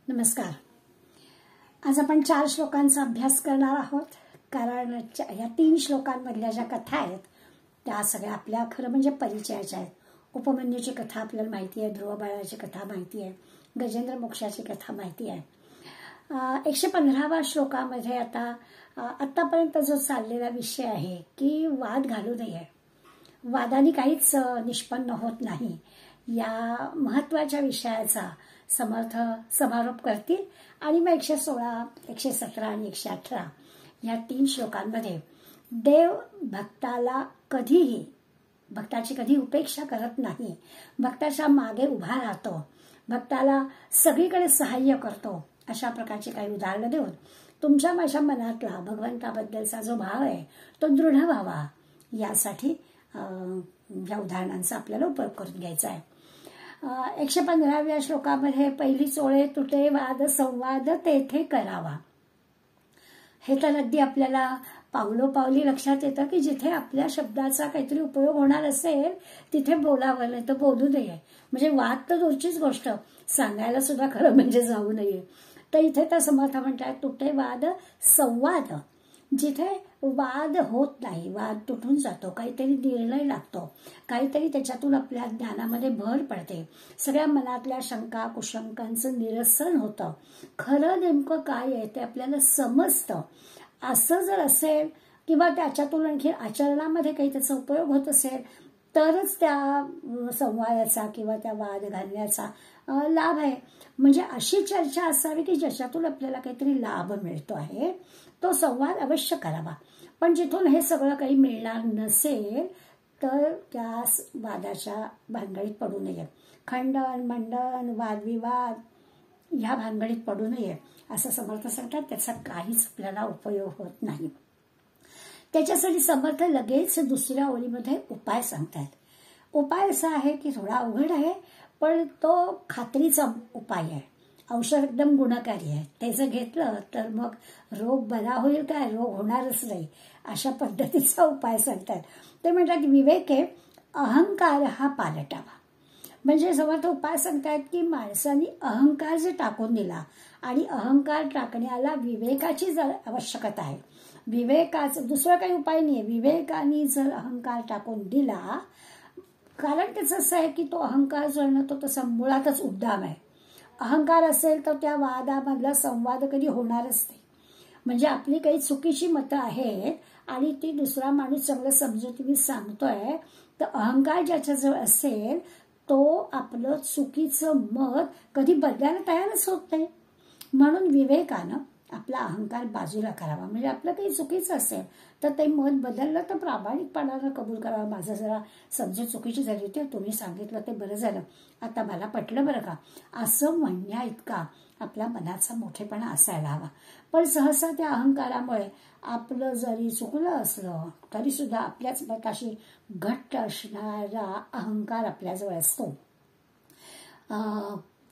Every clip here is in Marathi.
नमस्कार. आज आपण 4 श्लोकांचा अभ्यास करणार आहोत. कारण या 3 श्लोकांमधल्या ज्या कथा आहेत त्या सगळ्या आपल्या खरं म्हणजे परिचयाच्या आहेत. उपमन्यूची कथा आपल्याला माहिती आहे, ध्रुव बाळाची कथा माहिती आहे, गजेंद्र मोक्षाची कथा माहिती आहे. 115व्या श्लोकामध्ये आतापर्यंत जो चाललेला विषय आहे की वाद घालू नये, वादाने काहीच निष्पन्न होत नाही, या महत्वाच्या विषयाचा समर्थ समारोप करतील. आणि मग 116, 117 आणि 118 या 3 श्लोकांमध्ये देव भक्ताची कधी उपेक्षा करत नाही, भक्ताच्या मागे उभा राहतो, भक्ताला सगळीकडे सहाय्य करतो, अशा प्रकारची काही उदाहरणं देऊन तुमच्या माझ्या मनातला भगवंताबद्दलचा जो भाव आहे तो दृढ व्हावा, यासाठी या उदाहरणांचा आपल्याला उपयोग करून घ्यायचा आहे. 115व्या श्लोकामध्ये पहिली ओळ, तुटे वाद संवाद तेथे करावा. हे तर अगदी आपल्याला पावलोपावली लक्षात येतं की जिथे आपल्या शब्दाचा काहीतरी उपयोग होणार असेल तिथे बोलावं, नाही तर बोलू नये. म्हणजे वाद तर दूरचीच गोष्ट, सांगायला सुद्धा खरं म्हणजे जाऊ नये. तर इथे तर समर्थ म्हणतात तुटे वाद संवाद, जिथे वाद होत नाही, वाद तुटून जातो, काहीतरी निर्णय लागतो, काहीतरी त्याच्यातून आपल्या ज्ञानामध्ये भर पडते, सगळ्या मनातल्या शंका कुशंकांचं निरसन होतं, खरं नेमकं काय आहे ते आपल्याला समजतं. असं जर असेल किंवा त्याच्यातून आणखी आचरणामध्ये काही त्याचा उपयोग होत असेल तरच त्या संवादाचा किंवा त्या वाद घालण्याचा लाभ आहे. म्हणजे अशी चर्चा असावी की ज्याच्यातून आपल्याला काहीतरी लाभ मिळतो आहे, तो संवाद अवश्य करावा. पण जिथून हे सगळं काही मिळणार नसेल तर त्या वादाच्या भानगडीत पडू नये, खंडन मंडन वादविवाद ह्या भानगडीत पडू नये असं समर्थ सांगतात. त्याचा काहीच आपल्याला उपयोग होत नाही. त्याच्यासाठी समर्थ लगेच दुसऱ्या ओळीमध्ये उपाय सांगतात. उपाय असा आहे की थोडा अवघड आहे पण तो खात्रीचा उपाय आहे. औषध एकदम गुणकारी आहे, ते जर घेतलं तर मग रोग बरा होईल काय, रोग होणारच नाही, अशा पद्धतीचा उपाय सांगतात. ते म्हणतात विवेके अहंकार हा पालटावा. म्हणजे समर्थ उपाय सांगतात की माणसाने अहंकार जर टाकून दिला, आणि अहंकार टाकण्याला विवेकाची आवश्यकता आहे. विवेकाचं दुसरं काही उपाय नाही. विवेकाने जर अहंकार टाकून दिला, कारण त्याचं असं आहे की तो अहंकार जो आहे ना तो तसा मुळातच उद्दाम आहे. अहंकार असेल तर त्या वादामधला संवाद कधी होणारच नाही. म्हणजे आपली काही चुकीची मतं आहेत आणि ती दुसरा माणूस चांगलं समजुतीने सांगतोय, तर अहंकार ज्याच्याजवळ असेल तो आपलं चुकीचं मत कधी बदलायला तयारच होत नाही. म्हणून विवेकानं आपला अहंकार बाजूला करावा. म्हणजे आपलं काही चुकीचं असेल तर ते मत बदललं तर प्रामाणिकपणानं कबूल करावं. माझं जरा समजूत चुकीची झाली होती, तुम्ही सांगितलं ते बरं झालं, आता मला पटलं बरं का, असं म्हणण्या इतका आपल्या मनाचा मोठेपणा असायला हवा. पण सहसा त्या अहंकारामुळे आपलं जरी चुकलं असलं तरी सुद्धा आपल्याच मताशी घट्ट असणारा अहंकार आपल्याजवळ असतो.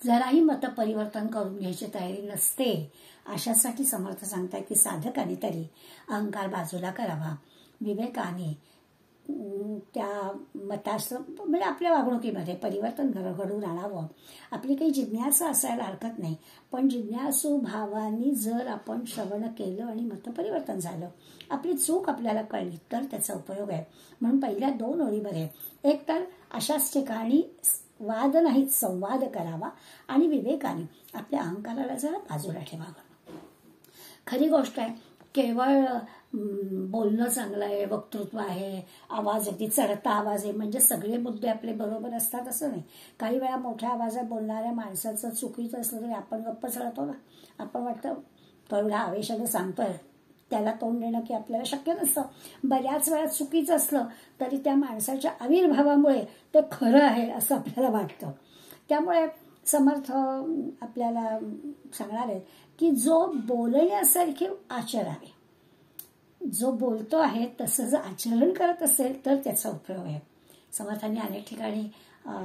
जराही मत परिवर्तन करून घ्यायची तयारी नसते. अशासाठी समर्थ सांगतात की साधकाने तरी अहंकार बाजूला करावा, विवेकाने त्या मताचं म्हणजे आपल्या वागणुकीमध्ये परिवर्तन घडून आणावं. आपली काही जिज्ञासा असायला हरकत नाही, पण जिज्ञासू भावाने जर आपण श्रवण केलं आणि मत परिवर्तन झालं, आपली चूक आपल्याला कळली तर त्याचा उपयोग आहे. म्हणून पहिल्या 2 ओळीमध्ये एक तर अशाच ठिकाणी वाद नाहीत संवाद करावा आणि विवेकाने आपल्या अहंकाराला जरा बाजूला ठेवावं. खरी गोष्ट आहे, केवळ बोलणं चांगलं आहे, वक्तृत्व आहे, आवाज अगदी चढता आवाज आहे म्हणजे सगळे मुद्दे आपले बरोबर असतात असं नाही. काही वेळा मोठ्या आवाजात बोलणाऱ्या माणसाचं चुकीचं असलं तरी आपण गप्पच राहतो ना. आपण वाटतं तो एवढा आवेशानं सांगतोय, त्याला तोंड देणं की आपल्याला शक्य नसतं. बऱ्याच वेळा चुकीचं असलं तरी त्या माणसाच्या आविर्भावामुळे ते खरं आहे असं आपल्याला वाटतं. त्यामुळे समर्थ आपल्याला सांगणार आहेत की जो बोलण्यासारखे आचरावे, जो बोलतो आहे तसं जर आचरण करत असेल तर त्याचा उपयोग आहे. समर्थांनी अनेक ठिकाणी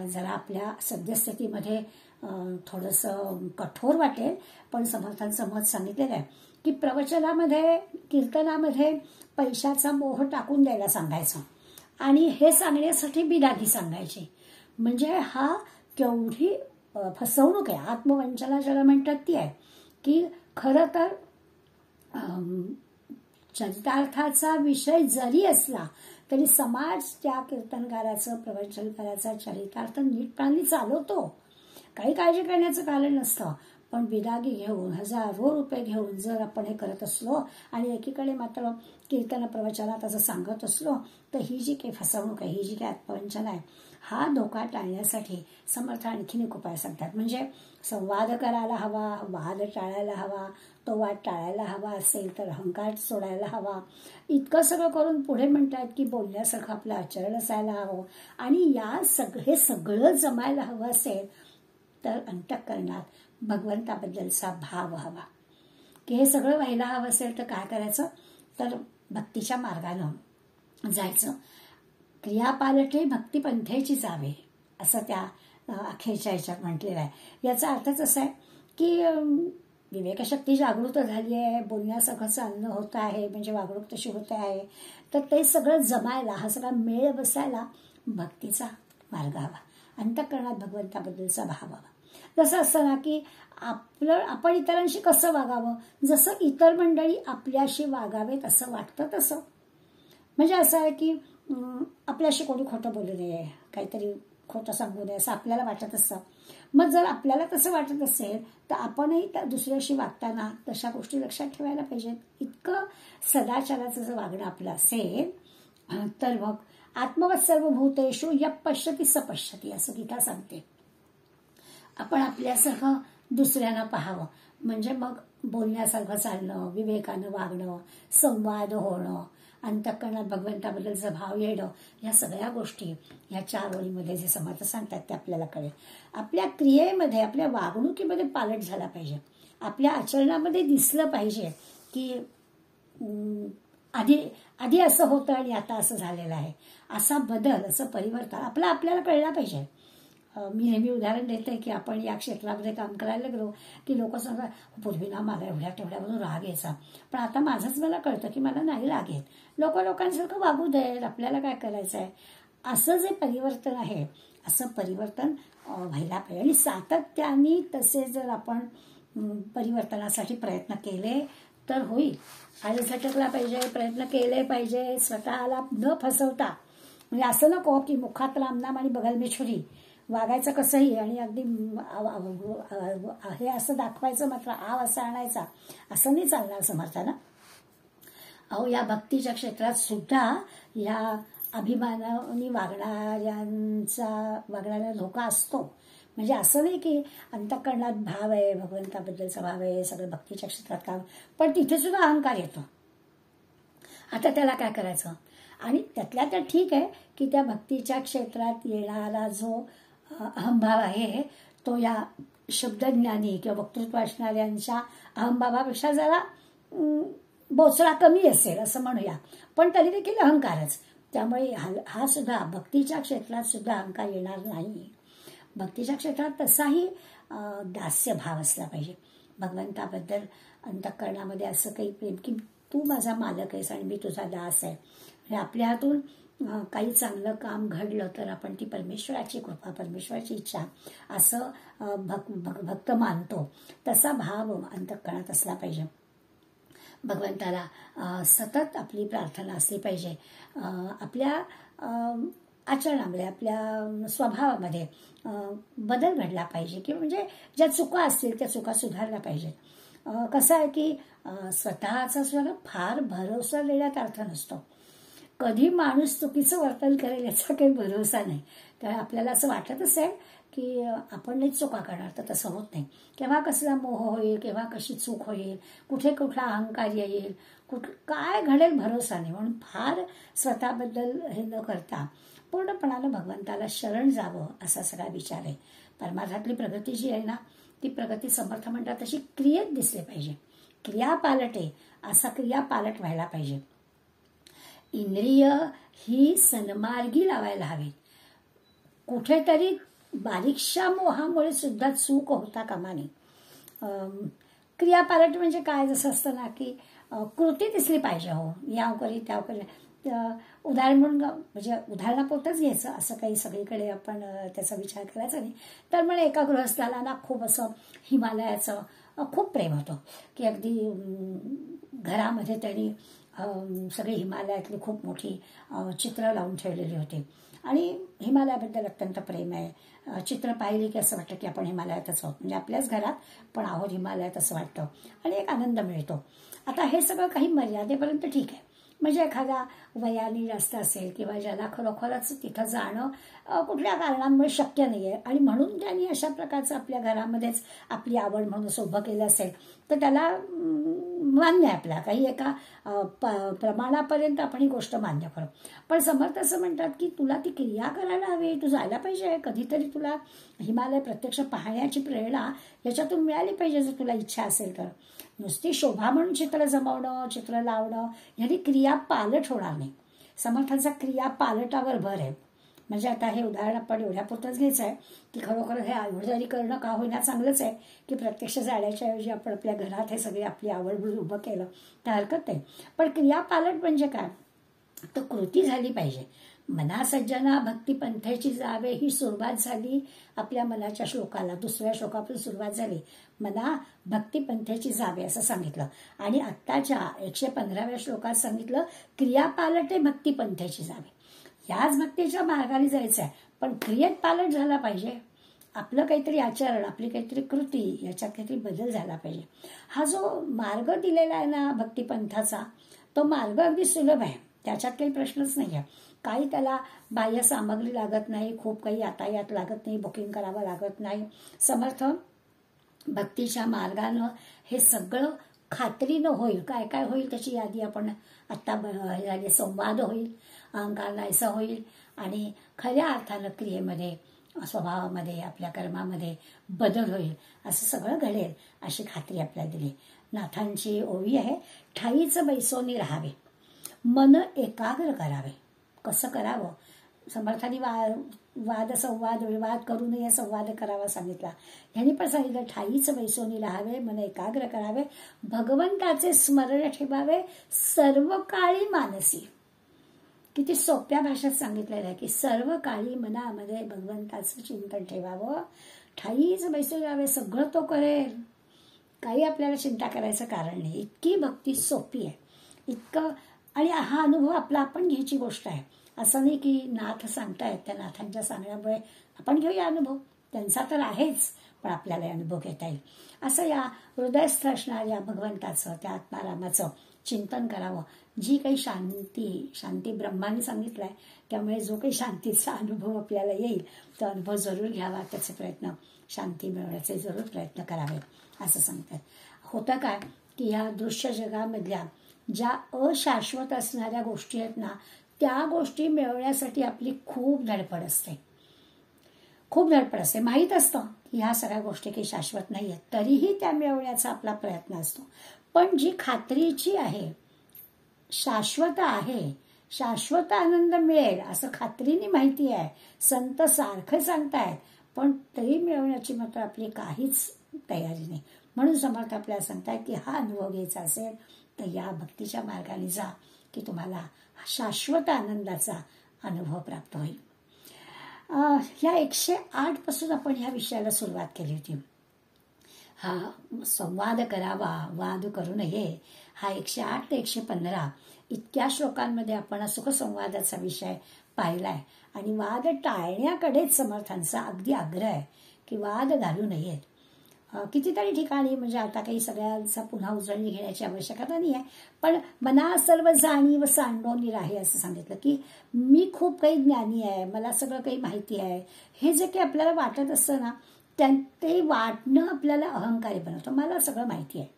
जरा आपल्या सद्यस्थितीमध्ये थोडंसं कठोर वाटेल पण समर्थांचं मत सांगितलेलं आहे की प्रवचनामध्ये कीर्तनामध्ये पैशाचा मोह टाकून द्यायला सांगायचं आणि हे सांगण्यासाठी बिनादी सांगायची. म्हणजे हा केवढी फसवणूक आहे, आत्मवंचना ज्याला म्हणतात ती आहे, की खरं तर चरितार्थाचा विषय जरी असला तरी समाज त्या कीर्तनकाराचं, प्रवचनकाराचा चरितार्थ नीटपणाने चालवतो. काही काळजी करण्याचं कारण नसतं. पण बिदागी घेऊन, हजारो रुपये घेऊन जर आपण हे करत असलो आणि एकीकडे मात्र कीर्तन प्रवचनात असं सांगत असलो, तर ही जी काही फसवणूक आहे, ही जी काही आत्मवंचना आहे, हा धोका टाळण्यासाठी समर्थ आणखीन एक उपाय सांगतात. म्हणजे संवाद करायला हवा, वाद टाळायला हवा, तो वाद टाळायला हवा असेल तर अहंकार सोडायला हवा. इतकं सगळं करून पुढे म्हणतात की बोलण्यासारखं आपलं आचरण असायला हवं. आणि हे सगळं जमायला हवं असेल तर अंतःकरणात भगवंताबद्दलचा भाव हवा. की हे सगळं व्हायला हवं असेल तर काय करायचं, तर भक्तीच्या मार्गानं जायचं. क्रियापालटे भक्तिपंथेची जावे, असं त्या अखेरच्या ह्याच्यात म्हटलेलं आहे. याचा अर्थच असा आहे की विवेकशक्ती जागृत झाली आहे, बोलण्यासारखं चालणं होतं आहे, म्हणजे वागणूक तशी होते आहे, तर ते सगळं जमायला, हा सगळा मेळ बसायला भक्तीचा मार्ग हवा, अंतःकरणात भगवंताबद्दलचा भाव हवा. जसं असतं ना की आपण इतरांशी कसं वागावं, जसं इतर मंडळी आपल्याशी वागावेत असं वाटतं तसं. म्हणजे असं आहे की आपल्याशी कोणी खोटं बोलू नये, काहीतरी खोटं सांगू नये असं आपल्याला वाटत असतं. मग जर आपल्याला तसं वाटत असेल तर आपणही त्या दुसऱ्याशी वागताना तशा गोष्टी लक्षात ठेवायला पाहिजेत. इतकं सदाचाराचं जर वागणं आपलं असेल तर मग आत्मवत् सर्वभूतेषु यः पश्यति स पश्यति असं गीता सांगते. आपण आपल्यासारखं दुसऱ्यांना पाहावं, म्हणजे मग बोलण्यासारखं चालणं, विवेकानं वागणं, संवाद होणं, अंतःकरणात भगवंताबद्दलचा भाव येणं, या सगळ्या गोष्टी या 4 ओळीमध्ये जे समर्थ सांगतात ते आपल्याला कळेल. आपल्या क्रियेमध्ये, आपल्या वागणुकीमध्ये पालट झाला पाहिजे, आपल्या आचरणामध्ये दिसलं पाहिजे की आधी असं होतं आणि आता असं झालेलं आहे. असा बदल, असं परिवर्तन आपल्याला कळलं पाहिजे. मी नेहमी उदाहरण देते की आपण या क्षेत्रामध्ये काम करायला लागलो की लोक सांगतात, पूर्वी ना मला एवढ्या तेवढ्यावरून राग यायचा, पण आता माझंच मला कळतं की मला नाही राग येत. लोकांसारखं वागू देत, आपल्याला काय करायचं आहे, असं जे परिवर्तन आहे, असं परिवर्तन व्हायला पाहिजे. आणि सातत्याने तसे जर आपण परिवर्तनासाठी प्रयत्न केले तर होईल. आणि झटकला पाहिजे, प्रयत्न केले पाहिजे, स्वतःला न फसवता. म्हणजे असं नको की मुखात रामनाम आणि बगल में छुरी, वागायचं कसंही आणि अगदी हे असं दाखवायचं, मात्र असा आणायचा, असं नाही चालणार समर्थानं. अहो, या भक्तीच्या क्षेत्रात सुद्धा या अभिमानाने वागणाऱ्या धोका असतो. म्हणजे असं नाही की अंतःकरणात भाव आहे, भगवंताबद्दलचा भाव आहे, सगळं भक्तीच्या क्षेत्रात काम, पण तिथे सुद्धा अहंकार येतो. आता त्याला काय करायचं? आणि त्यातल्या त्यात ठीक आहे की त्या भक्तीच्या क्षेत्रात येणारा जो अहंभाव आहे तो या शब्दज्ञानी किंवा वक्तृत्व असणाऱ्यांच्या अहंभावापेक्षा जरा बोचरा कमी असेल असं म्हणूया, पण तरी देखील अहंकारच. त्यामुळे हा सुद्धा भक्तीच्या क्षेत्रात सुद्धा अहंकार येणार नाही. भक्तीच्या क्षेत्रात तसाही दास्य भाव असला पाहिजे भगवंताबद्दल. अंतःकरणामध्ये असं काही प्रेम की तू माझा मालक आहेस आणि मी तुझा दास आहे. म्हणजे आपल्या हातून काही चांगलं काम घडलं तर आपण ती परमेश्वराची कृपा, परमेश्वराची इच्छा असं भक्त मानतो. तसा भाव अंतःकरणात असला पाहिजे. भगवंताला सतत आपली प्रार्थना असली पाहिजे. आपल्या आचरणामध्ये, आपल्या स्वभावामध्ये बदल घडला पाहिजे, की म्हणजे ज्या चुका असतील त्या चुका सुधारल्या पाहिजेत. कसं आहे की स्वतःचा सुद्धा फार भरोसा देण्यात अर्थ नसतो. कधी माणूस चुकीचं वर्तन करेल याचा काही भरोसा नाही. तर आपल्याला असं वाटत असेल की आपण नाही चुका करणार, तर तसं होत नाही. केव्हा कसला मोह होईल, केव्हा कशी चूक होईल, कुठला अहंकार येईल, काय घडेल भरोसा नाही. म्हणून फार स्वतःबद्दल हे न करता पूर्णपणानं भगवंताला शरण जावं असा सगळा विचार आहे. परमार्थातली प्रगती जी आहे ना, ती प्रगती समर्थ म्हणतात तशी क्रियेत दिसली पाहिजे. क्रिया पालटे, असा क्रिया पालट व्हायला पाहिजे. इंद्रिय ही सन्मार्गी लावायला हवी. कुठेतरी बारीकशा मोहामुळे सुद्धा चूक होता कामा नये. क्रिया पालट म्हणजे काय, जसं असतं ना की कृती दिसली पाहिजे. हो, याव करी त्याव करी, उदाहरण म्हणून म्हणजे उदाहरणापुरतंच घ्यायचं, असं काही सगळीकडे आपण त्याचा विचार करायचा नाही. तर मला एका गृहस्थाला ना खूप असं हिमालयाचं खूप प्रेम होतं, की अगदी घरामध्ये त्यांनी सगळी हिमालयातली खूप मोठी चित्र लावून ठेवलेली होती आणि हिमालयाबद्दल अत्यंत प्रेम आहे. चित्र पाहिली की असं वाटतं की आपण हिमालयातच आहोत, म्हणजे आपल्याच घरात पण आहोत हिमालयात असं वाटतं आणि एक आनंद मिळतो. आता हे सगळं काही मर्यादेपर्यंत ठीक आहे, म्हणजे एखाद्या वयाने जास्त असेल किंवा ज्याला खरोखरच तिथं जाणं कुठल्या कारणांमुळे शक्य नाही आहे आणि म्हणून त्यांनी अशा प्रकारचं आपल्या घरामध्येच आपली आवड म्हणून उभं केलं असेल, तर त्याला मान्य आहे, आपल्या काही एका प्रमाणापर्यंत आपण ही गोष्ट मान्य करू. पण समर्थ असं म्हणतात की तुला ती क्रिया करायला हवी, तू जायला पाहिजे कधीतरी, तुला हिमालय प्रत्यक्ष पाहण्याची प्रेरणा याच्यातून मिळाली पाहिजे जर तुला इच्छा असेल तर. नुसती शोभा म्हणून चित्र जमवणं, चित्र लावणं ह्यानी क्रिया पालट होणार नाही. समर्थांचा क्रिया पालटावर भर आहे. म्हणजे आता हे उदाहरण आपण एवढ्यापुरतंच घ्यायचं आहे की खरोखर हे एवढं जरी करणं का होईना चांगलंच आहे की प्रत्यक्ष जाण्याच्या ऐवजी आपण आपल्या घरात हे सगळे आपली आवड म्हणून उभं केलं तर हरकत नाही. पण क्रिया पालट म्हणजे काय, तर कृती झाली पाहिजे. मना सज्जना भक्ती पंथाची जावे ही सुरुवात झाली आपल्या मनाच्या श्लोकाला. दुसऱ्या श्लोकापासून सुरुवात झाली, मना भक्ती पंथाची जावे असं सांगितलं. आणि आत्ताच्या 115व्या श्लोकात सांगितलं क्रिया पालटे भक्ती पंथाची जावे. याच भक्तीच्या मार्गाने जायचं आहे, पण क्रियेत पालट झाला पाहिजे. आपलं काहीतरी आचरण, आपली काहीतरी कृती याच्यात काहीतरी बदल झाला पाहिजे. हा जो मार्ग दिलेला आहे ना भक्तिपंथाचा, तो मार्ग अगदी सुलभ आहे, त्याच्यात काही प्रश्नच नाही आहे. काही त्याला बाह्य सामग्री लागत नाही, खूप काही यातायात लागत नाही, बुकिंग करावं लागत नाही. समर्थ भक्तीच्या मार्गानं हे सगळं खात्रीनं होईल. काय काय होईल त्याची यादी आपण आत्ता झाली. संवाद होईल, अहंकार नाहीसा होईल आणि खऱ्या अर्थानं क्रियेमध्ये, स्वभावामध्ये, आपल्या कर्मामध्ये बदल होईल, असं सगळं घडेल अशी खात्री आपल्याला दिली. नाथांची ओवी आहे, ठाईच बैसोनी राहावे, मन एकाग्र करावे. कसं करावं, समर्थांनी वादसंवाद विवाद करू नये, संवाद करावा सांगितला. ह्यांनी पण सांगितलं ठाईच बैसोनी राहावे, मन एकाग्र करावे, भगवंताचे स्मरण ठेवावे सर्व काळी मानसी. किती सोप्या भाषेत सांगितलेलं आहे की सर्व काळी मनामध्ये भगवंताचं चिंतन ठेवावं. ठाईच बैसून राहावे, सगळं तो करेल, काही आपल्याला चिंता करायचं कारण नाही. इतकी भक्ती सोपी आहे, इतकं. आणि हा अनुभव आपला आपण घ्यायची गोष्ट आहे. असं नाही की नाथ सांगतायत, त्या नाथांच्या सांगण्यामुळे आपण घेऊया अनुभव, त्यांचा तर आहेच, पण आपल्याला अनुभव घेता येईल. असं या हृदयस्थ असणाऱ्या भगवंताचं, त्या आत्मारामाचं चिंतन करावं. जी काही शांती ब्रह्माने सांगितलंय, त्यामुळे जो काही शांतीचा अनुभव आपल्याला येईल तो अनुभव जरूर घ्यावा, त्याचे प्रयत्न, शांती मिळवण्याचे जरूर प्रयत्न करावे असं सांगतात. होतं काय की ह्या दृश्य जगामधल्या ज्या अशाश्वत असणाऱ्या गोष्टी आहेत ना, त्या गोष्टी मिळवण्यासाठी आपली खूप धडपड असते, खूप धडपड असते. माहीत असतं की ह्या सगळ्या गोष्टी काही शाश्वत नाही आहेत, तरीही त्या मिळवण्याचा आपला प्रयत्न असतो. पण जी खात्रीची आहे, शाश्वत आहे, शाश्वत आनंद मिळेल असं खात्रीने माहिती आहे, संत सारखं सांगतायत, पण तरी मिळवण्याची मात्र आपली काहीच तयारी नाही. म्हणून समर्थ आपल्याला सांगतायत की हा अनुभव घ्यायचा असेल तर या भक्तीच्या मार्गाने जा, की तुम्हाला शाश्वत आनंदाचा अनुभव प्राप्त होईल. ह्या 108 पासून आपण ह्या विषयाला सुरुवात केली होती. हा संवाद करावा, वाद करू नये, हा 108 ते 115 इतक्या श्लोकांमध्ये आपण सुखसंवादाचा विषय पाहिलाय. आणि वाद टाळण्याकडेच समर्थांचा अगदी आग्रह आहे की वाद घालू नयेत. कितीतरी ठिकाणी, म्हणजे आता काही सगळ्यांचा पुन्हा उजळणी घेण्याची आवश्यकता नाही आहे, पण मना सर्व जाणीव सांडोनी राहे असं सांगितलं की मी खूप काही ज्ञानी आहे, मला सगळं काही माहिती आहे, हे जे काही आपल्याला वाटत असतं ना, ते वाटणं आपल्याला अहंकारी बनवतं. मला सगळं माहिती आहे,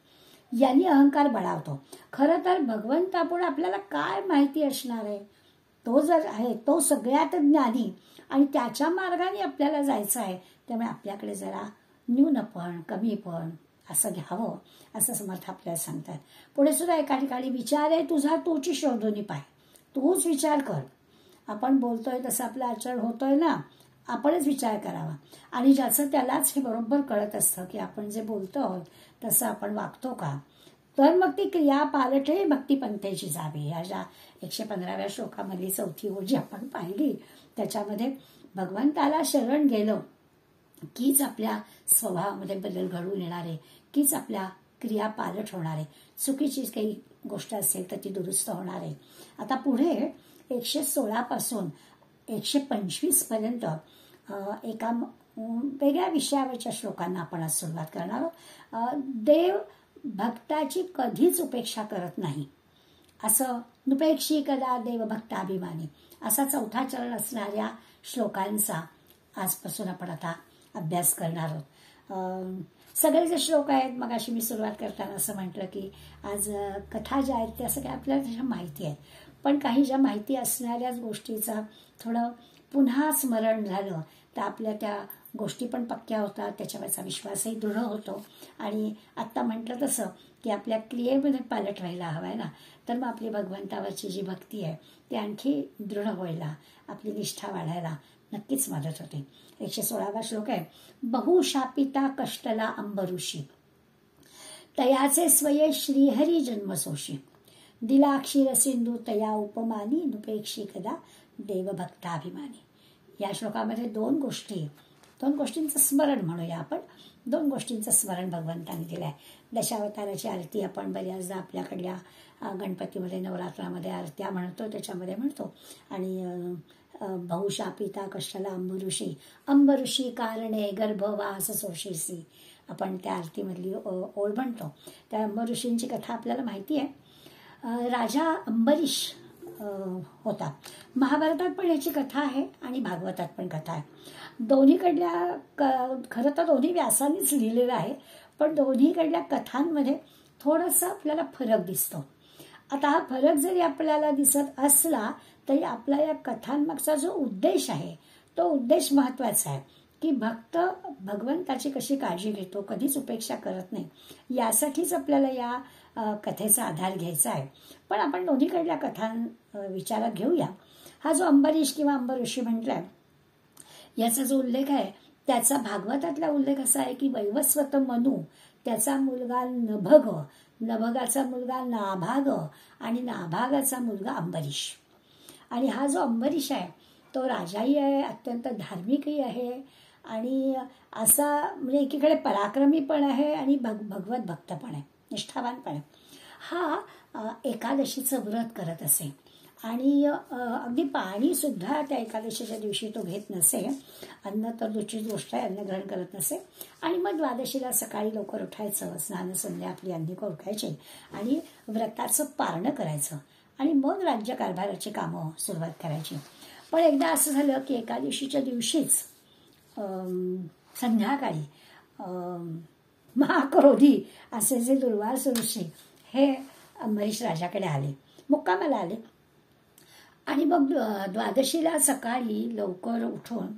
यांनी अहंकार बळावतो. खरं तर भगवंतापुढे आपल्याला काय माहिती असणार आहे, तो जर आहे तो सगळ्यात ज्ञानी आणि त्याच्या मार्गाने आपल्याला जायचं आहे. त्यामुळे आपल्याकडे जरा न्यूनपण, कमीपण असं घ्यावं असं समर्थ आपल्याला सांगतात. पुढे सुद्धा एका ठिकाणी विचार आहे तुझा तूची शोधून पाय, तूच विचार कर. आपण बोलतोय तसं आपलं आचरण होतोय ना, आपणच विचार करावा. आणि ज्याचं त्यालाच हे बरोबर कळत असतं की आपण जे बोलतो आहोत तसं आपण वागतो का, तर मग ती क्रिया पालटे भक्तिपंथेची जावी. ह्या ज्या 115व्या श्लोकामधली चौथी ओळ जी आपण पाहिली त्याच्यामध्ये भगवंताला शरण गेलं कीच आपल्या स्वभावामध्ये बदल घडून येणारे, कीच आपल्या क्रिया पालट होणारे, चुकीची काही गोष्ट असेल तर ती दुरुस्त होणार आहे. आता पुढे 116 पासून 125 पर्यंत एका वेगळ्या विषयावरच्या श्लोकांना आपण आज सुरुवात करणार आहोत. देव भक्ताची कधीच उपेक्षा करत नाही असं, नुपेक्षी कदा देव भक्ताभिमानी, असा चौथा चरण असणाऱ्या श्लोकांचा आजपासून आपण आता अभ्यास करणार आहोत. सगळे जे श्लोक आहेत, मग अशी मी सुरुवात करताना असं म्हटलं की आज कथा ज्या आहेत त्या सगळ्या आपल्याला त्याच्या माहिती आहेत, पण काही ज्या माहिती असणाऱ्याच गोष्टीचा थोडं पुन्हा स्मरण झालं तर आपल्या त्या गोष्टी पण पक्क्या होतात, त्याच्यावरचा विश्वासही दृढ होतो. आणि आत्ता म्हटलं तसं की आपल्या क्रियेमध्ये पालट व्हायला हवा आहे ना, तर मग आपली भगवंतावरची जी भक्ती आहे ती आणखी दृढ व्हायला, आपली निष्ठा वाढायला नक्कीच मदत होते. 116वा श्लोक आहे. बहुशापिता कष्टला अंबऋषी, तयाचे स्वये श्रीहरी जन्मसोशी, दिला क्षीर सिंधू तया उपमानी, नुपेक्षी कदा देवभक्ताभिमानी. या श्लोकामध्ये दोन गोष्टींचं स्मरण म्हणूया आपण. दोन गोष्टींचं स्मरण भगवंतांनी दिलं आहे. दशावताराची आरती आपण बऱ्याचदा आपल्याकडल्या गणपतीमध्ये, नवरात्रामध्ये आरत्या म्हणतो, त्याच्यामध्ये म्हणतो. आणि बहुशापिता कष्टला अंबऋषी, अंबऋषी कारणे गर्भवास सोशीसी, आपण त्या आरतीमधली ओळ म्हणतो. त्या अंबऋषींची कथा आपल्याला माहिती आहे. राजा अंबरीश होता. महाभारतात पण याची कथा आहे आणि भागवतात पण कथा आहे. दोन्हीकडल्या खरं तर दोन्ही व्यासांनीच लिहिलेलं आहे, पण दोन्हीकडल्या कथांमध्ये थोडासा आपल्याला फरक दिसतो. आता हा फरक जरी आपल्याला दिसत असला तरी आपला या कथांमागचा जो उद्देश आहे तो उद्देश महत्वाचा आहे की भक्त भगवंताची कशी काळजी घेतो, कधीच उपेक्षा करत नाही, यासाठीच आपल्याला या कथेचा आधार घ्यायचा आहे. पण आपण दोन्हीकडल्या कथा विचारात घेऊया. हा जो अंबरीश किंवा अंबऋषी म्हटलाय याचा जो उल्लेख आहे त्याचा भागवतातला उल्लेख असा आहे की वैवस्वत मनू, त्याचा मुलगा नभग, नभगाचा मुलगा नाभाग आणि नाभागाचा मुलगा अंबरीश. आणि हा जो अंबरीश आहे तो राजाही आहे, अत्यंत धार्मिकही आहे आणि असा म्हणजे एकीकडे पराक्रमी पण आहे आणि भगवत भक्त पण आहे, निष्ठावान पण आहे. हा एकादशीचं व्रत करत असे आणि अगदी पाणी सुद्धा त्या एकादशीच्या दिवशी तो घेत नसे. अन्न तर दुसरीच गोष्ट आहे, अन्न ग्रहण करत नसे. आणि मग द्वादशीला सकाळी लवकर उठायचं, स्नान संध्या आपली अंधिक उरकायची आणि व्रताचं पारणं करायचं आणि मग राज्यकारभाराची कामं सुरुवात करायची. पण एकदा असं झालं की एकादशीच्या दिवशीच संध्याकाळी महाक्रोधी असे जे दुर्वास ऋषी हे अंबरीश राजाकडे आले, मुक्कामाला आले. आणि मग द्वादशीला सकाळी लवकर उठून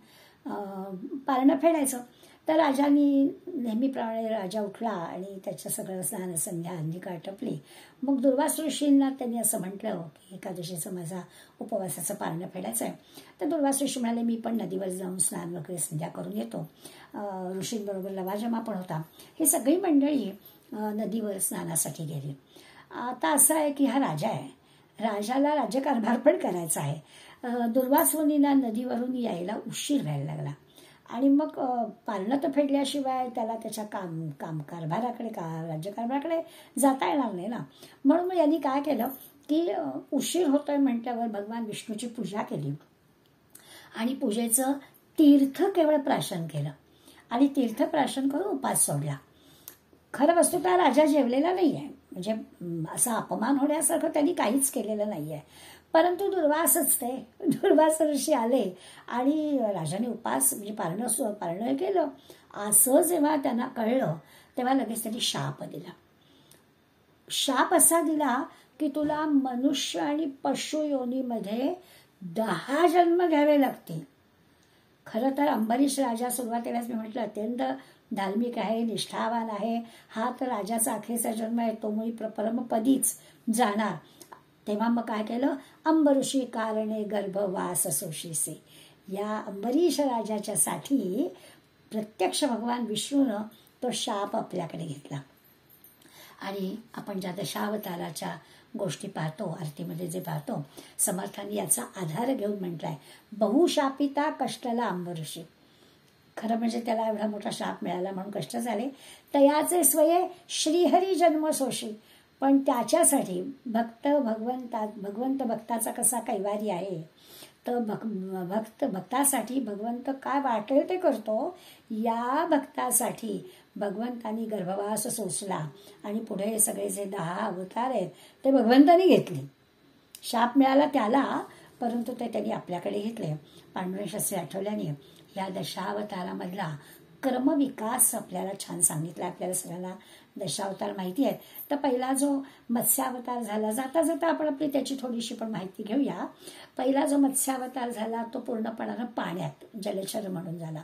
पारणं फेडायचं. तर राजांनी नेहमीप्रमाणे राजा उठला आणि त्याच्या सगळं स्नान संध्या अंधिक आटपली. मग दुर्वास ऋषींना त्यांनी असं म्हटलं की एकादशीचं माझा उपवासाचं पारणं फेडायचं आहे. तर दुर्वास ऋषी म्हणाले मी पण नदीवर जाऊन स्नान वगैरे संध्या करून येतो. ऋषींबरोबर लवाजमा पण होता. ही सगळी मंडळी नदीवर स्नानासाठी गेली. आता असं आहे की हा राजा आहे, राजाला राज्यकारभार पण करायचा आहे. दुर्वास मुनींना नदीवरून यायला उशीर व्हायला लागला आणि मग पारणं तर फेडल्याशिवाय त्याला त्याच्या राज्यकारभाराकडे जाता येणार नाही ना. म्हणून मग यांनी काय केलं की उशीर होतोय म्हटल्यावर भगवान विष्णूची पूजा केली आणि पूजेचं तीर्थ केवळ प्राशन केलं आणि तीर्थ प्राशन करून उपास सोडला. खरं वस्तुतः राजा जेवलेला नाहीये, म्हणजे असा अपमान होण्यासारखं त्यांनी काहीच केलेलं नाहीये. परंतु दुर्वास ऋषी आले आणि राजाने उपास म्हणजे पारणं केलं. असं जेव्हा त्यांना कळलं तेव्हा लगेच त्यांनी शाप दिला. शाप असा दिला की तुला मनुष्य आणि पशु योनीमध्ये 10 जन्म घ्यावे लागतील. खरं तर अंबरीश राजा सुरुवातीलाच मी म्हटलं अत्यंत धार्मिक आहे, निष्ठावान आहे. हा तर राजाचा अखेरचा जन्म आहे, तो मुळी परमपदीच जाणार. तेव्हा मग काय केलं, अंबऋषी कारणे गर्भवास सोशीसे, या अंबरीश राजाच्या साठी प्रत्यक्ष भगवान विष्णूनं तो शाप आपल्याकडे घेतला. आणि आपण ज्या दशावताराच्या गोष्टी पाहतो, आरतीमध्ये जे पाहतो, समर्थांनी याचा आधार घेऊन म्हटलाय, बहुशापिता कष्टला अंबऋषी. खरं म्हणजे त्याला एवढा मोठा शाप मिळाला म्हणून कष्ट झाले. तयाचे स्वये श्रीहरी जन्म सोशी. पण त्याच्यासाठी भगवंत भक्ताचा कसा कैवारी आहे, तर भक्तासाठी भगवंत काय वाटेल ते करतो. या भक्तासाठी भगवंतानी गर्भवास सोसला आणि पुढे सगळे जे 10 अवतार आहेत ते भगवंतानी घेतले. शाप मिळाला त्याला, परंतु ते त्यांनी आपल्याकडे घेतले. पांडुरंग शास्त्री आठवल्याने या दशावतारामधला क्रमविकास आपल्याला छान सांगितला. आपल्याला सगळ्यांना दशावतार माहिती आहेत. तर पहिला जो मत्स्यावतार झाला, जाता जाता आपण आपली त्याची थोडीशी पण माहिती घेऊया. पहिला जो मत्स्यावतार झाला तो पूर्णपणानं पाण्यात जलचर म्हणून झाला.